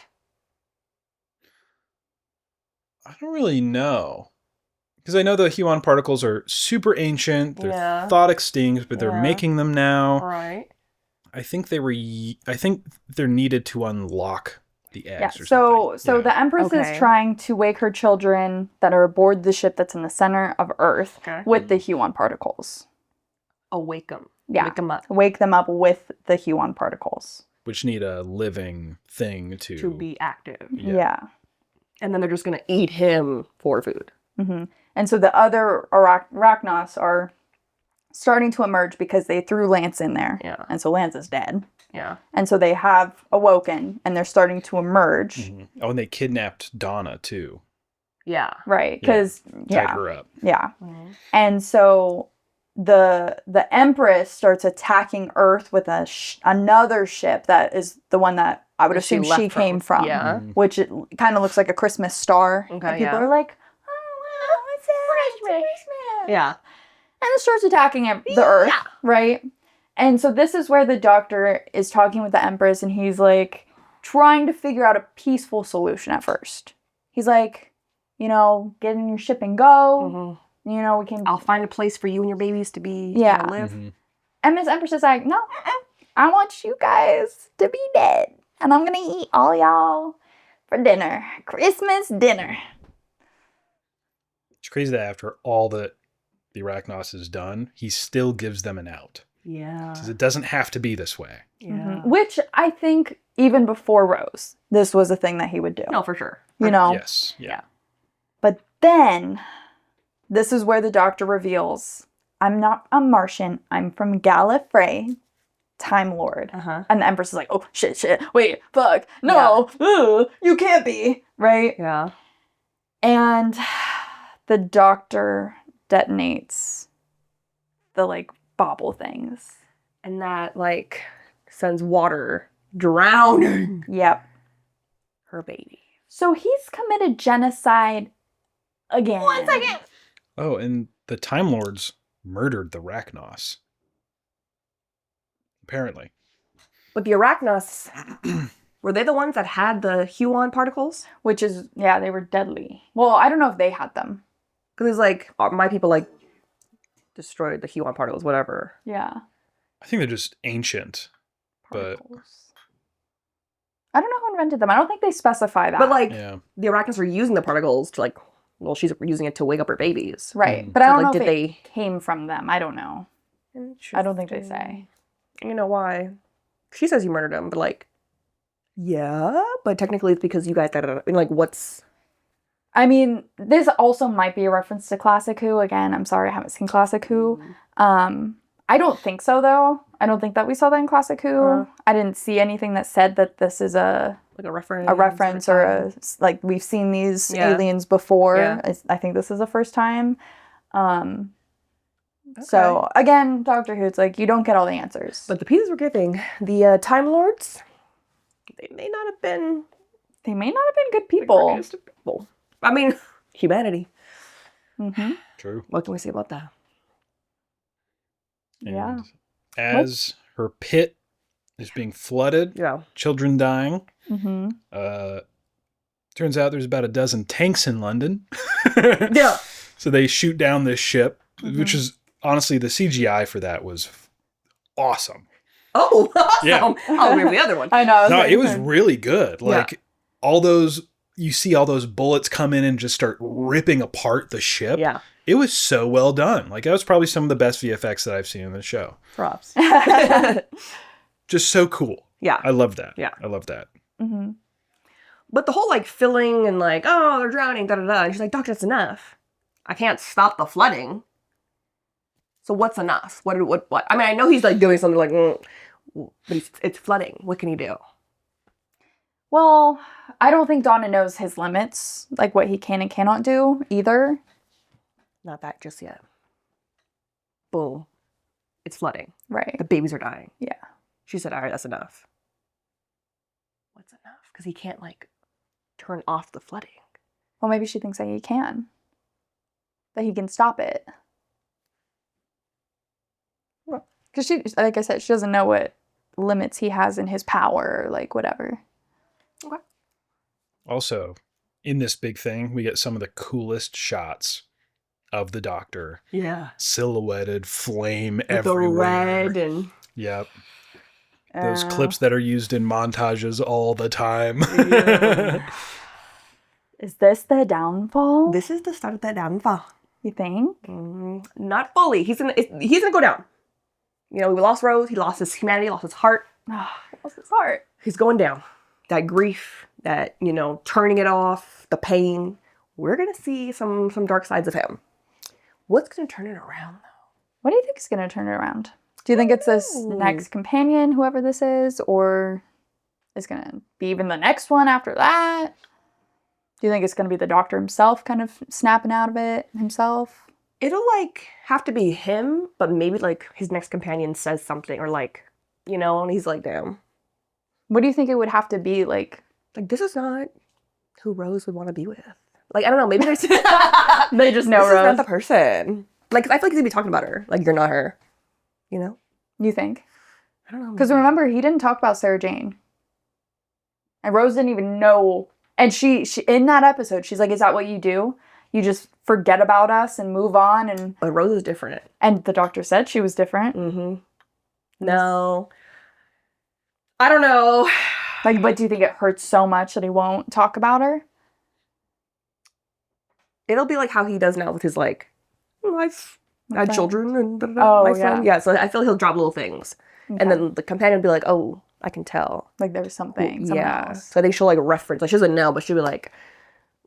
I don't really know. Because I know the Huon particles are super ancient. They're thought extinct, but they're making them now. Right. I think they're needed to unlock the eggs or so something. the Empress is trying to wake her children that are aboard the ship that's in the center of Earth with the Huon particles. Awake them. Yeah. Wake them up. Wake them up with the Huon particles. Which need a living thing to be active. Yeah. And then they're just going to eat him for food. Mm-hmm. And so the other Arachnos are starting to emerge because they threw Lance in there. Yeah. And so Lance is dead. Yeah. And so they have awoken and they're starting to emerge. Mm-hmm. Oh, and they kidnapped Donna too. Yeah. Right. Because tied her up. Yeah. Mm-hmm. And so the Empress starts attacking Earth with another ship that is the one that I would assume she came from. Yeah. Which it kind of looks like a Christmas star. Okay, and people are like, oh, wow, it's Christmas. Yeah. And it starts attacking the Earth, right? And so this is where the Doctor is talking with the Empress, and he's like trying to figure out a peaceful solution at first. He's like, get in your ship and go. Mm-hmm. We can. I'll find a place for you and your babies to be. Live. Mm-hmm. And Miss Empress is like, no, I want you guys to be dead, and I'm gonna eat all y'all for dinner, Christmas dinner. It's crazy that after all that the Arachnos has done, he still gives them an out. Yeah. Because it doesn't have to be this way. Yeah. Mm-hmm. Which I think even before Rose, this was a thing that he would do. No, for sure. Yes. Yeah. But then, this is where the Doctor reveals, I'm not a Martian. I'm from Gallifrey, Time Lord. And the Empress is like, oh, shit, wait, fuck, no, you can't be, right? Yeah. And the Doctor detonates the, bobble things. And that, sends water drowning. Yep. Her baby. So he's committed genocide again. 1 second. Oh, and the Time Lords murdered the Arachnos. Apparently. But the Arachnos, were they the ones that had the Huon particles? Which is, they were deadly. Well, I don't know if they had them. Because it's my people, destroyed the Huon particles, whatever. Yeah. I think they're just ancient. Particles. But I don't know who invented them. I don't think they specify that. But, the Arachnos were using the particles to, she's using it to wake up her babies. Right. But I don't know if they came from them. I don't know. I don't think they say. You know why? She says you murdered him, but, but technically it's because you guys did it. What's... I mean, this also might be a reference to Classic Who. Again, I'm sorry I haven't seen Classic Who. I don't think so, though. I don't think that we saw that in Classic Who. I didn't see anything that said that this is a reference or we've seen these aliens before. Yeah. I think this is the first time. So, again, Doctor Who, it's you don't get all the answers. But the pieces we're giving, the Time Lords, they may not have been They may not have been good The people. greatest of people. I mean, humanity. Mm-hmm. True. What can we say about that? Yeah. And as her pit is being flooded, Yeah. children dying, Mm-hmm. turns out there's about a dozen tanks in London. Yeah. So they shoot down this ship, Mhm. which is honestly the CGI for that was awesome. Oh, awesome. Yeah. I'll remember the other one. I know. No, it was really good. Yeah. Like all those, you see all those bullets come in and just start ripping apart the ship. Yeah. It was so well done. Like that was probably some of the best VFX that I've seen in the show. Props. Just so cool. Yeah. I love that. Yeah. I love that. Mm-hmm. But the whole like filling and like, oh, they're drowning, da da da. And she's like, Doctor, that's enough. I can't stop the flooding. So what's enough? What? I mean, I know he's like doing something like, but it's flooding. What can he do? Well, I don't think Donna knows his limits, like what he can and cannot do either. Not that just yet. Boom. It's flooding. Right. The babies are dying. Yeah. She said, all right, that's enough. What's enough? Because he can't like turn off the flooding. Well, maybe she thinks that he can. That he can stop it. Because she, like I said, she doesn't know what limits he has in his power, like whatever. Okay. Also, in this big thing, we get some of the coolest shots of the Doctor. Yeah. Silhouetted, flame With everywhere. the red and... Yep. Those clips that are used in montages all the time. Yeah. Is this the downfall? This is the start of that downfall. You think? Not fully. He's gonna go down. You know, we lost Rose. He lost his humanity. Lost his heart. What's his heart? He's going down. That grief, that, you know, turning it off, the pain. We're gonna see some dark sides of him. What's gonna turn it around though? What do you think is going to turn it around? Do you think it's this next companion, whoever this is, or is going to be even the next one after that? Do you think it's going to be the Doctor himself kind of snapping out of it himself? It'll like have to be him, but maybe like his next companion says something or like, you know, and he's like, damn. What do you think it would have to be like? Like, this is not who Rose would want to be with. Like, I don't know, maybe there's... They just know this Rose. is not the person. Like, I feel like he'd be talking about her. Like, you're not her. You know? You think? I don't know. Because remember, he didn't talk about Sarah Jane. And Rose didn't even know. And she in that episode, she's like, is that what you do? You just forget about us and move on? And But Rose is different. And the Doctor said she was different. Mm-hmm. No. I don't know. Like, but do you think it hurts so much that he won't talk about her? It'll be like how he does now with his, like, I've had friend. children and Oh, my friend. Yeah, so I feel he'll drop little things. Okay. And then the companion will be like, oh, I can tell. Like there was something Yeah. else. So I think she'll, like, reference. Like, she doesn't know, but she'll be like,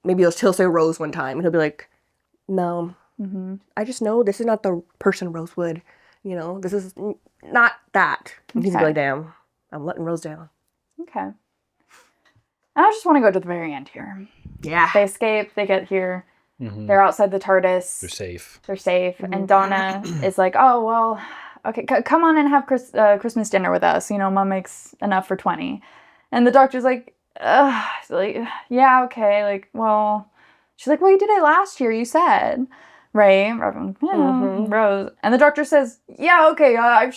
maybe he'll say Rose one time. And he'll be like, no, Mm-hmm. I just know this is not the person Rose would. You know, this is not that. And he's Okay. like, damn, I'm letting Rose down. Okay. And I just want to go to the very end here. Yeah. They escape. They get here. Mhm. They're outside the TARDIS. They're safe. They're safe. And Donna is like, oh, well, okay, come on and have Christmas dinner with us. You know, Mom makes enough for 20. And the Doctor's like, ugh. Like, yeah, okay. Like, well, she's like, well, you did it last year, you said. Right? Rose. And the Doctor says, yeah, okay, I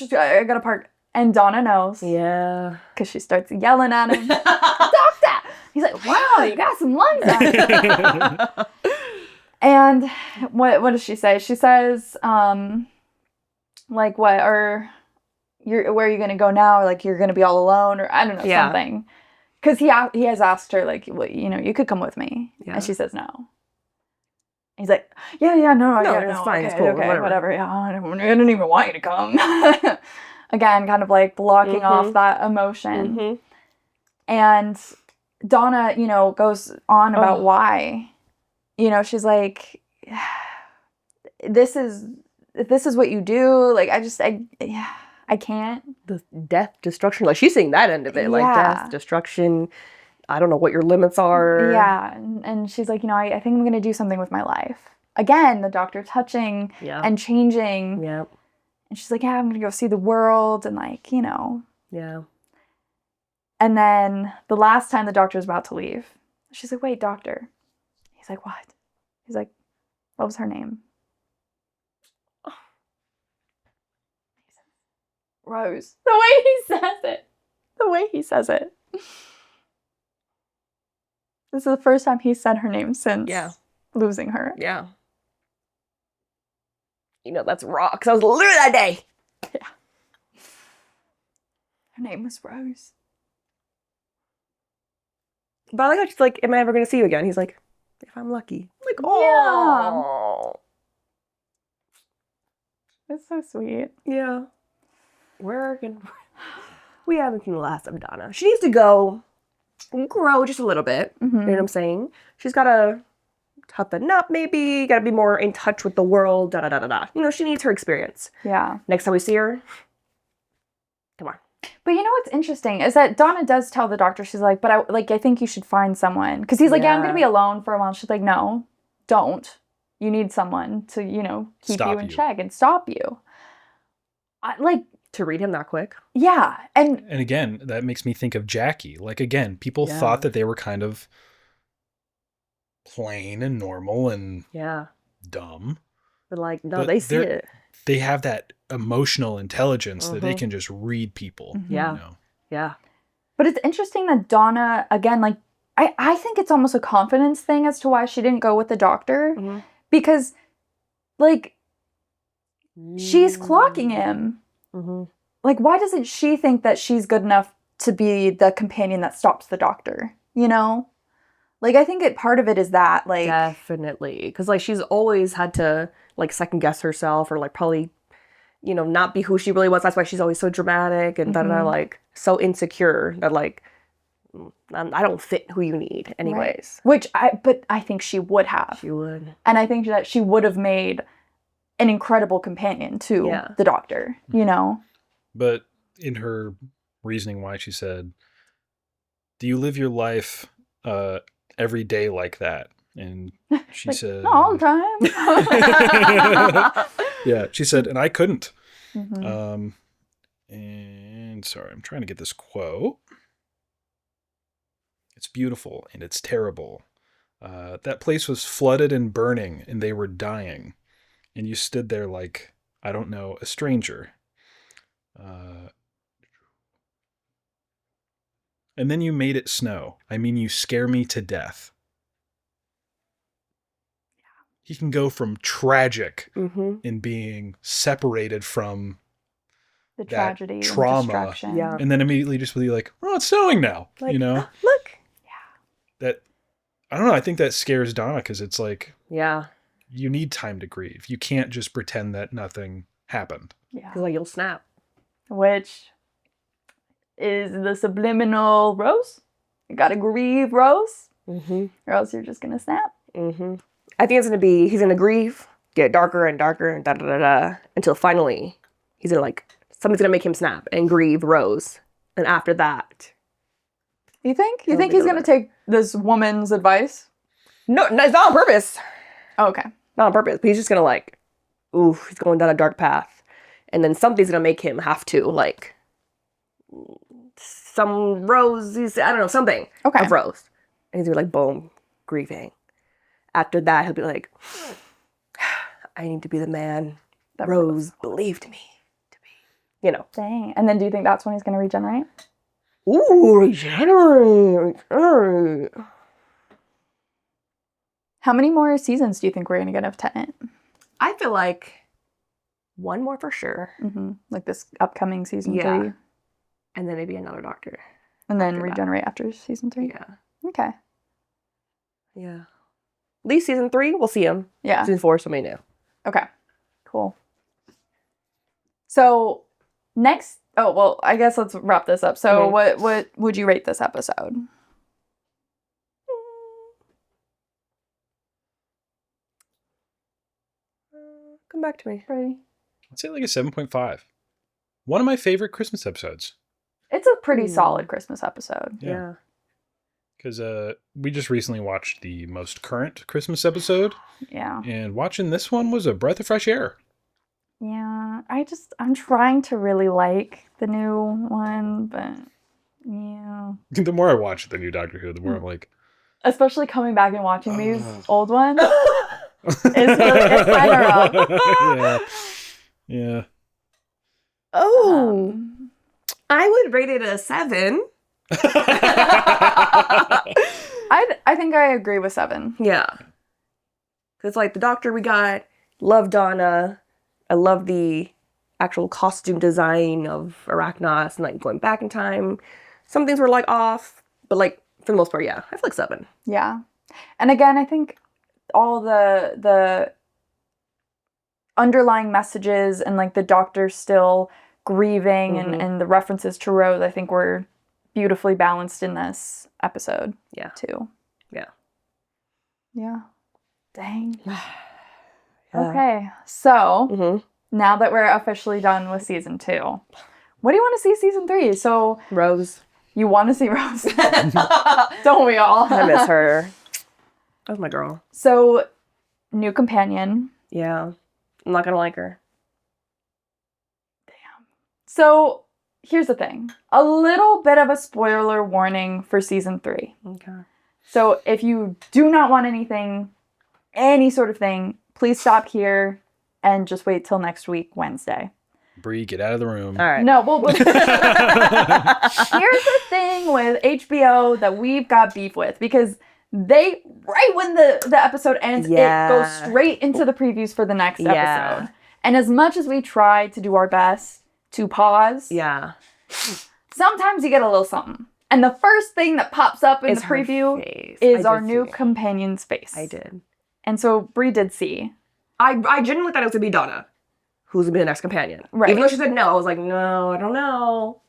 gotta park. And Donna knows. Yeah. Because she starts yelling at him. Doctor! He's like, wow, you got some lungs on you. And what does she say? She says, like, what, or where are you going to go now? Or like, you're going to be all alone, or I don't know, something. Because he has asked her, like, well, you know, you could come with me. Yeah. And she says no. He's like, no, it's fine, okay, it's cool, okay, whatever. yeah, I didn't even want you to come. Again, kind of like blocking off that emotion. Mm-hmm. And Donna, you know, goes on about why. You know, she's like, this is what you do. Like, I can't. The death, destruction. Like, she's seeing that end of it. Like, death, destruction. I don't know what your limits are. Yeah. And she's like, you know, I think I'm going to do something with my life. Again, the Doctor touching and changing. Yeah. And she's like, yeah, I'm going to go see the world. And like, you know. Yeah. And then the last time the doctor's about to leave, she's like, wait, doctor. He's like, what? He's like, what was her name? Rose. The way he says it. The way he says it. This is the first time he said her name since losing her. Yeah. You know, that's raw, because I was literally that day. Yeah. Her name was Rose. But I like how she's like, am I ever going to see you again? He's like, if I'm lucky. I'm like, oh. Yeah. It's so sweet. Yeah. We haven't seen the last of Donna. She needs to go and grow just a little bit. Mm-hmm. You know what I'm saying? She's got to toughen up, maybe. Got to be more in touch with the world. Da da da da da. You know, she needs her experience. Yeah. Next time we see her, come on. But you know what's interesting is that Donna does tell the doctor, she's like, but I think you should find someone. Because he's like, yeah, I'm going to be alone for a while. She's like, no, don't. You need someone to, you know, keep you in check and stop you. To read him that quick. Yeah. And again, that makes me think of Jackie. Like, again, people thought that they were kind of plain and normal and dumb. But like, no, they see it. They have that emotional intelligence that they can just read people. Mm-hmm. Yeah. You know? Yeah. But it's interesting that Donna, again, like, I think it's almost a confidence thing as to why she didn't go with the doctor. Mm-hmm. Because, like, she's clocking him. Mm-hmm. Like, why doesn't she think that she's good enough to be the companion that stops the doctor? You know? Like, I think part of it is that, like... Definitely. Because, like, she's always had to, like, second-guess herself or, like, probably, you know, not be who she really was. That's why she's always so dramatic and like, so insecure that, like, I don't fit who you need anyways. Right. But I think she would have. She would. And I think that she would have made an incredible companion to the doctor, you know? But in her reasoning why, she said, do you live your life every day like that? And she like, said... Not all the time. Yeah, she said, and I couldn't. Mm-hmm. And sorry, I'm trying to get this quote. It's beautiful and it's terrible. That place was flooded and burning and they were dying. And you stood there like, I don't know, a stranger. And then you made it snow. I mean, you scare me to death. He can go from tragic in being separated from the tragedy, trauma, and and then immediately just be like, "Oh, it's snowing now," like, you know. Look, that I don't know. I think that scares Donna because it's like, you need time to grieve. You can't just pretend that nothing happened. Yeah, because like you'll snap. Which is the subliminal Rose? You gotta grieve, Rose, or else you're just gonna snap. I think it's gonna be he's gonna grieve, get darker and darker and da da da da until finally he's gonna like somebody's gonna make him snap and grieve Rose, and after that, you think he's gonna take this woman's advice? No, it's not on purpose. Oh, okay, not on purpose. But he's just gonna like, he's going down a dark path, and then something's gonna make him have to like some Rose. I don't know something of Rose, and he's gonna be like boom, grieving. After that, he'll be like, I need to be the man that Rose believed me to be. You know. Dang. And then do you think that's when he's going to regenerate? Ooh, regenerate. How many more seasons do you think we're going to get of Tennant? I feel like one more for sure. Like this upcoming season 3. And then maybe another Doctor. And then regenerate after season 3? Yeah. Okay. Yeah. At least season 3, we'll see him. Yeah. Season 4, somebody new. Okay. Cool. So next, I guess let's wrap this up. So what would you rate this episode? Come back to me. Ready? I'd say like a 7.5. One of my favorite Christmas episodes. It's a pretty solid Christmas episode. Yeah. Because we just recently watched the most current Christmas episode. Yeah. And watching this one was a breath of fresh air. Yeah. I'm trying to really like the new one, but yeah. know. The more I watch the new Doctor Who, the more I'm like, Especially coming back and watching these old ones. it's kind of rough. Yeah. Oh. I would rate it a 7. I think I agree with 7. Yeah. Because, like, the Doctor we got, love Donna. I love the actual costume design of Arachnos and, like, going back in time. Some things were, like, off. But, like, for the most part, yeah. I feel like 7. Yeah. And again, I think all the underlying messages and, like, the Doctor still grieving and the references to Rose, I think were beautifully balanced in this episode. Yeah. Too. Yeah. Yeah. Dang. Yeah. Okay. So, now that we're officially done with season 2, what do you want to see season 3? So, Rose. you want to see Rose? Don't we all? I miss her. That was my girl. So, new companion. Yeah. I'm not gonna like her. So, here's the thing. A little bit of a spoiler warning for season 3. Okay. So, if you do not want any sort of thing, please stop here and just wait till next week, Wednesday. Bree, get out of the room. All right. No, well, here's the thing with HBO that we've got beef with, because they, right when the episode ends, it goes straight into the previews for the next episode. And as much as we try to do our best to pause, sometimes you get a little something. And the first thing that pops up in the preview is our new companion's face. I did. And so Bree did see. I genuinely thought it was going to be Donna, who's going to be the next companion. Right. Even though she said no, I was like, no, I don't know.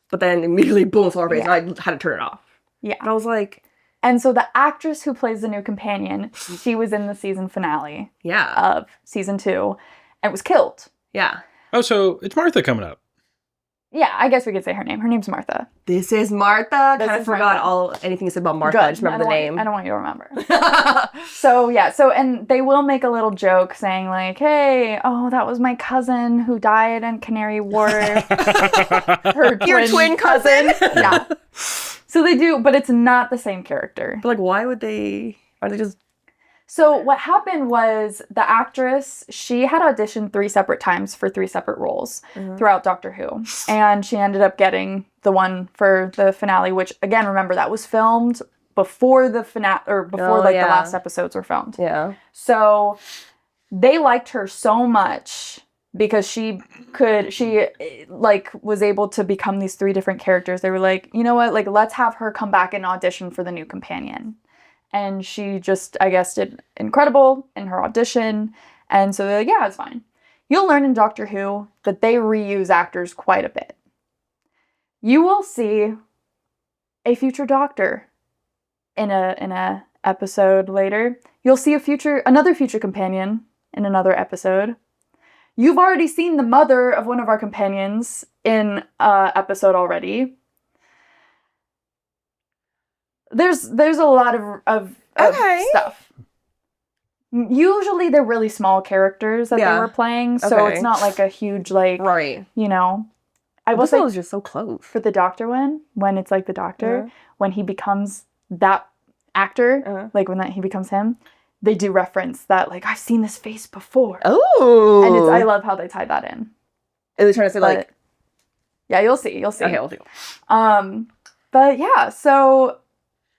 But then immediately, boom, saw her face, and I had to turn it off. Yeah. And I was like... And so the actress who plays the new companion, she was in the season finale of season 2 and was killed. Yeah. Oh, so it's Martha coming up. Yeah, I guess we could say her name. Her name's Martha. This is Martha. Kind of forgot anything you said about Martha. Good. I just remember the name. I don't want you to remember. And they will make a little joke saying like, hey, oh, that was my cousin who died in Canary Wharf. Your twin cousin. Yeah. So they do, but it's not the same character. But like, why would they? Are they just... So what happened was the actress, she had auditioned 3 separate times for 3 separate roles throughout Doctor Who. And she ended up getting the one for the finale, which, again, remember, that was filmed before the finale, or before the last episodes were filmed. Yeah. So they liked her so much because she was able to become these 3 different characters. They were like, you know what, like, let's have her come back and audition for the new companion. And she just, I guess, did incredible in her audition. And so they're like, yeah, it's fine. You'll learn in Doctor Who that they reuse actors quite a bit. You will see a future Doctor in a episode later. You'll see another future companion in another episode. You've already seen the mother of one of our companions in an episode already. There's a lot of stuff. Usually they're really small characters that they were playing, so it's not like a huge, like, you know. I will say, was just so close. For the Doctor one, when it's like the Doctor, when he becomes that actor, like when he becomes him, they do reference that, like, I've seen this face before. Oh. And I love how they tied that in. Are they trying to say, like... Yeah, you'll see. Okay, we'll see. But yeah, so...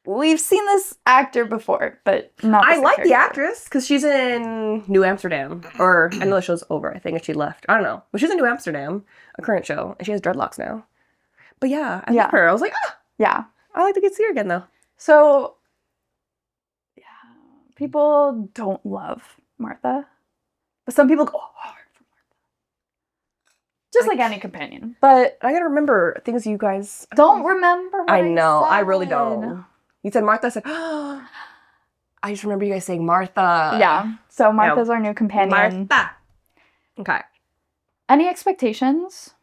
We've seen this actor before, but not I like the actress, because she's in New Amsterdam. Or, I know the show's over, I think, and she left. I don't know. But she's in New Amsterdam, a current show, and she has dreadlocks now. But yeah, I love her. I was like, yeah. I like to get to see her again, though. So, yeah, people don't love Martha. But some people go hard for Martha. Just like any companion. But I gotta remember things you guys... Don't remember what I know. said. I really don't. You said Martha. I said, I just remember you guys saying Martha. Yeah. So Martha's our new companion. Martha. Okay. Any expectations?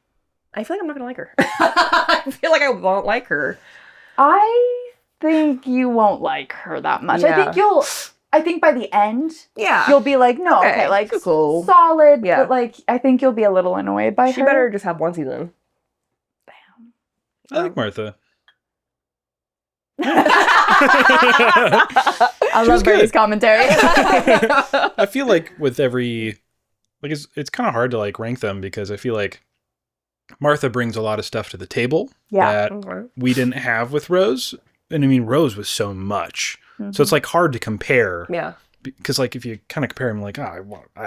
I feel like I'm not gonna like her. I feel like I won't like her. I think you won't like her that much. Yeah. I think by the end, yeah, you'll be like, no, okay, like, cool. Solid, but like, I think you'll be a little annoyed by her. She better just have one season. Bam. I like Martha. I love Brady's commentary. I feel like with every, like it's kind of hard to like rank them because I feel like Martha brings a lot of stuff to the table that we didn't have with Rose. And I mean, Rose was so much. Mm-hmm. So it's like hard to compare. Yeah. Because like if you kind of compare them like, I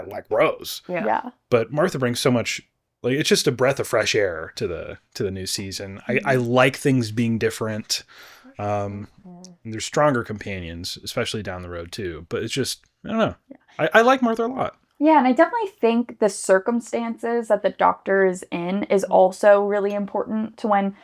like Rose. Yeah. But Martha brings so much, like it's just a breath of fresh air to the new season. I like things being different. And there's stronger companions, especially down the road too. But it's just, I don't know. Yeah. I like Martha a lot. Yeah, and I definitely think the circumstances that the doctor is in is also really important to when,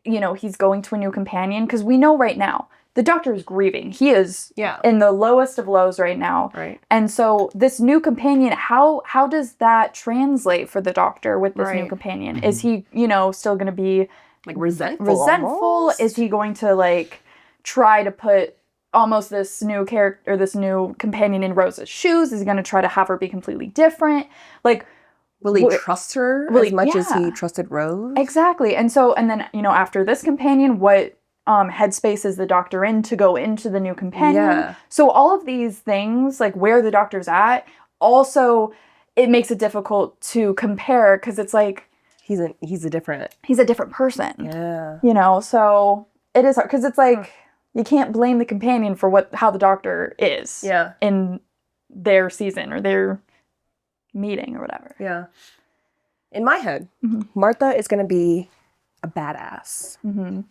you know, he's going to a new companion. Because we know right now, the doctor is grieving. He is in the lowest of lows right now. Right. And so this new companion, how does that translate for the doctor with this new companion? Mm-hmm. Is he, you know, still going to be like resentful? Almost? Is he going to like try to put almost this new character or this new companion in Rose's shoes? Is he going to try to have her be completely different? Like, will he trust her as much as he trusted Rose? Exactly. And then, you know, after this companion, what headspace is the doctor in to go into the new companion? Yeah. So all of these things, like where the doctor's at, also it makes it difficult to compare because it's like he's a different person. Yeah. You know, so it is hard because it's like you can't blame the companion for how the doctor is in their season or their meeting or whatever. Yeah. In my head, Martha is going to be a badass. Mm-hmm.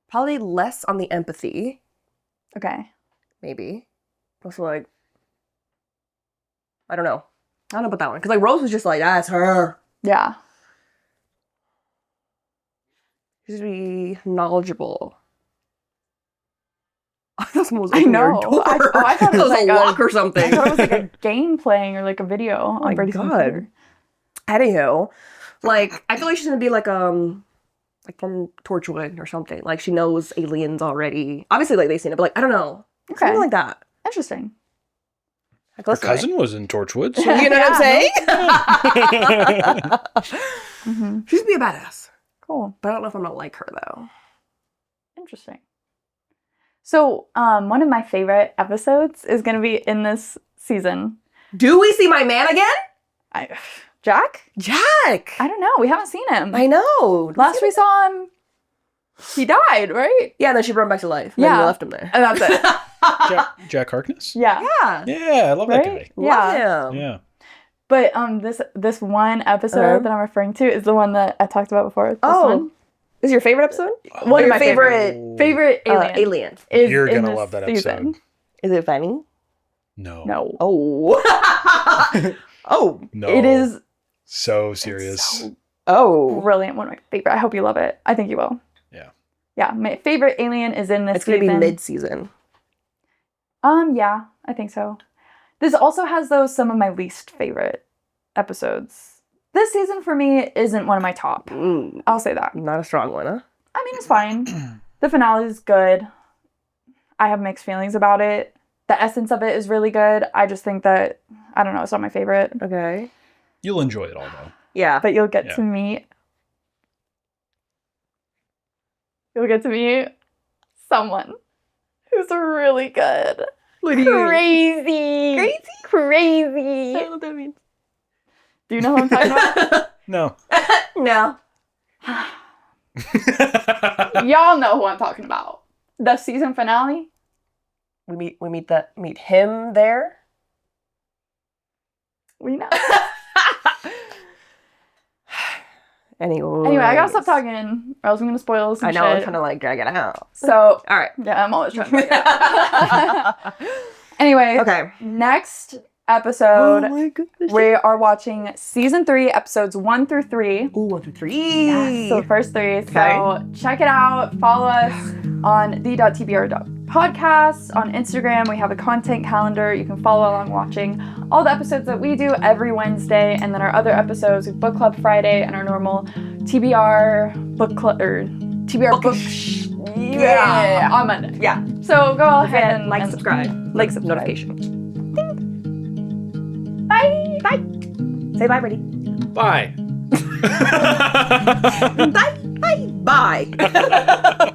Probably less on the empathy. Okay. Maybe. Also like, I don't know about that one. Because like Rose was just like, that's her. Yeah. She's going to be knowledgeable. I know. I thought it was like a lock or something. I thought it was like a game playing or like a video on Brady's computer. Anywho, like I feel like she's gonna be like from Torchwood or something. Like she knows aliens already. Obviously, like they've seen it, but like I don't know, something like that. Interesting. Like, her cousin was in Torchwood, so you know what I'm saying? She's gonna be a badass. Cool, but I don't know if I'm gonna like her though. Interesting. So, one of my favorite episodes is going to be in this season. Do we see my man again? Jack? Jack! I don't know. We haven't seen him. I know. Last we saw him, he died, right? Yeah, and then she brought him back to life. And then we left him there. And that's it. Jack Harkness? Yeah. Yeah, I love that guy. Love him. Yeah. But this one episode that I'm referring to is the one that I talked about before. This one. Is your favorite episode? One of my favorite alien. You're going to love that episode. Is it funny? No. Oh. Oh. No. It is so serious. Brilliant. One of my favorite. I hope you love it. I think you will. Yeah. Yeah. My favorite alien is in this season. It's going to be mid-season. Yeah, I think so. This also has some of my least favorite episodes. This season for me isn't one of my top. I'll say that. Not a strong one, huh? I mean, it's fine. The finale is good. I have mixed feelings about it. The essence of it is really good. I just think that, I don't know, it's not my favorite. Okay. You'll enjoy it all, though. Yeah. But you'll get to meet someone who's really good. What do you mean? Crazy. I don't know what that means. Do you know who I'm talking about? No. No. Y'all know who I'm talking about. The season finale. We meet him there. We know. Anyway, I gotta stop talking, or else I'm gonna spoil some shit. I know, I'm trying to like drag it out. So, all right. Yeah, I'm always trying to drag it out. Anyway, okay. Next episode, oh my goodness, we are watching season 3, episodes 1 through 3. Ooh, 1 through 3. Yes, so the first 3. Okay. So check it out. Follow us on the.tbr Podcast. On Instagram, we have a content calendar. You can follow along watching all the episodes that we do every Wednesday, and then our other episodes, Book Club Friday, and our normal TBR Book Club, or TBR Book on Monday. Yeah. So go ahead and like, subscribe. Like, notification. Bye. Bye. Say bye, Brady. Bye. Bye. Bye. Bye.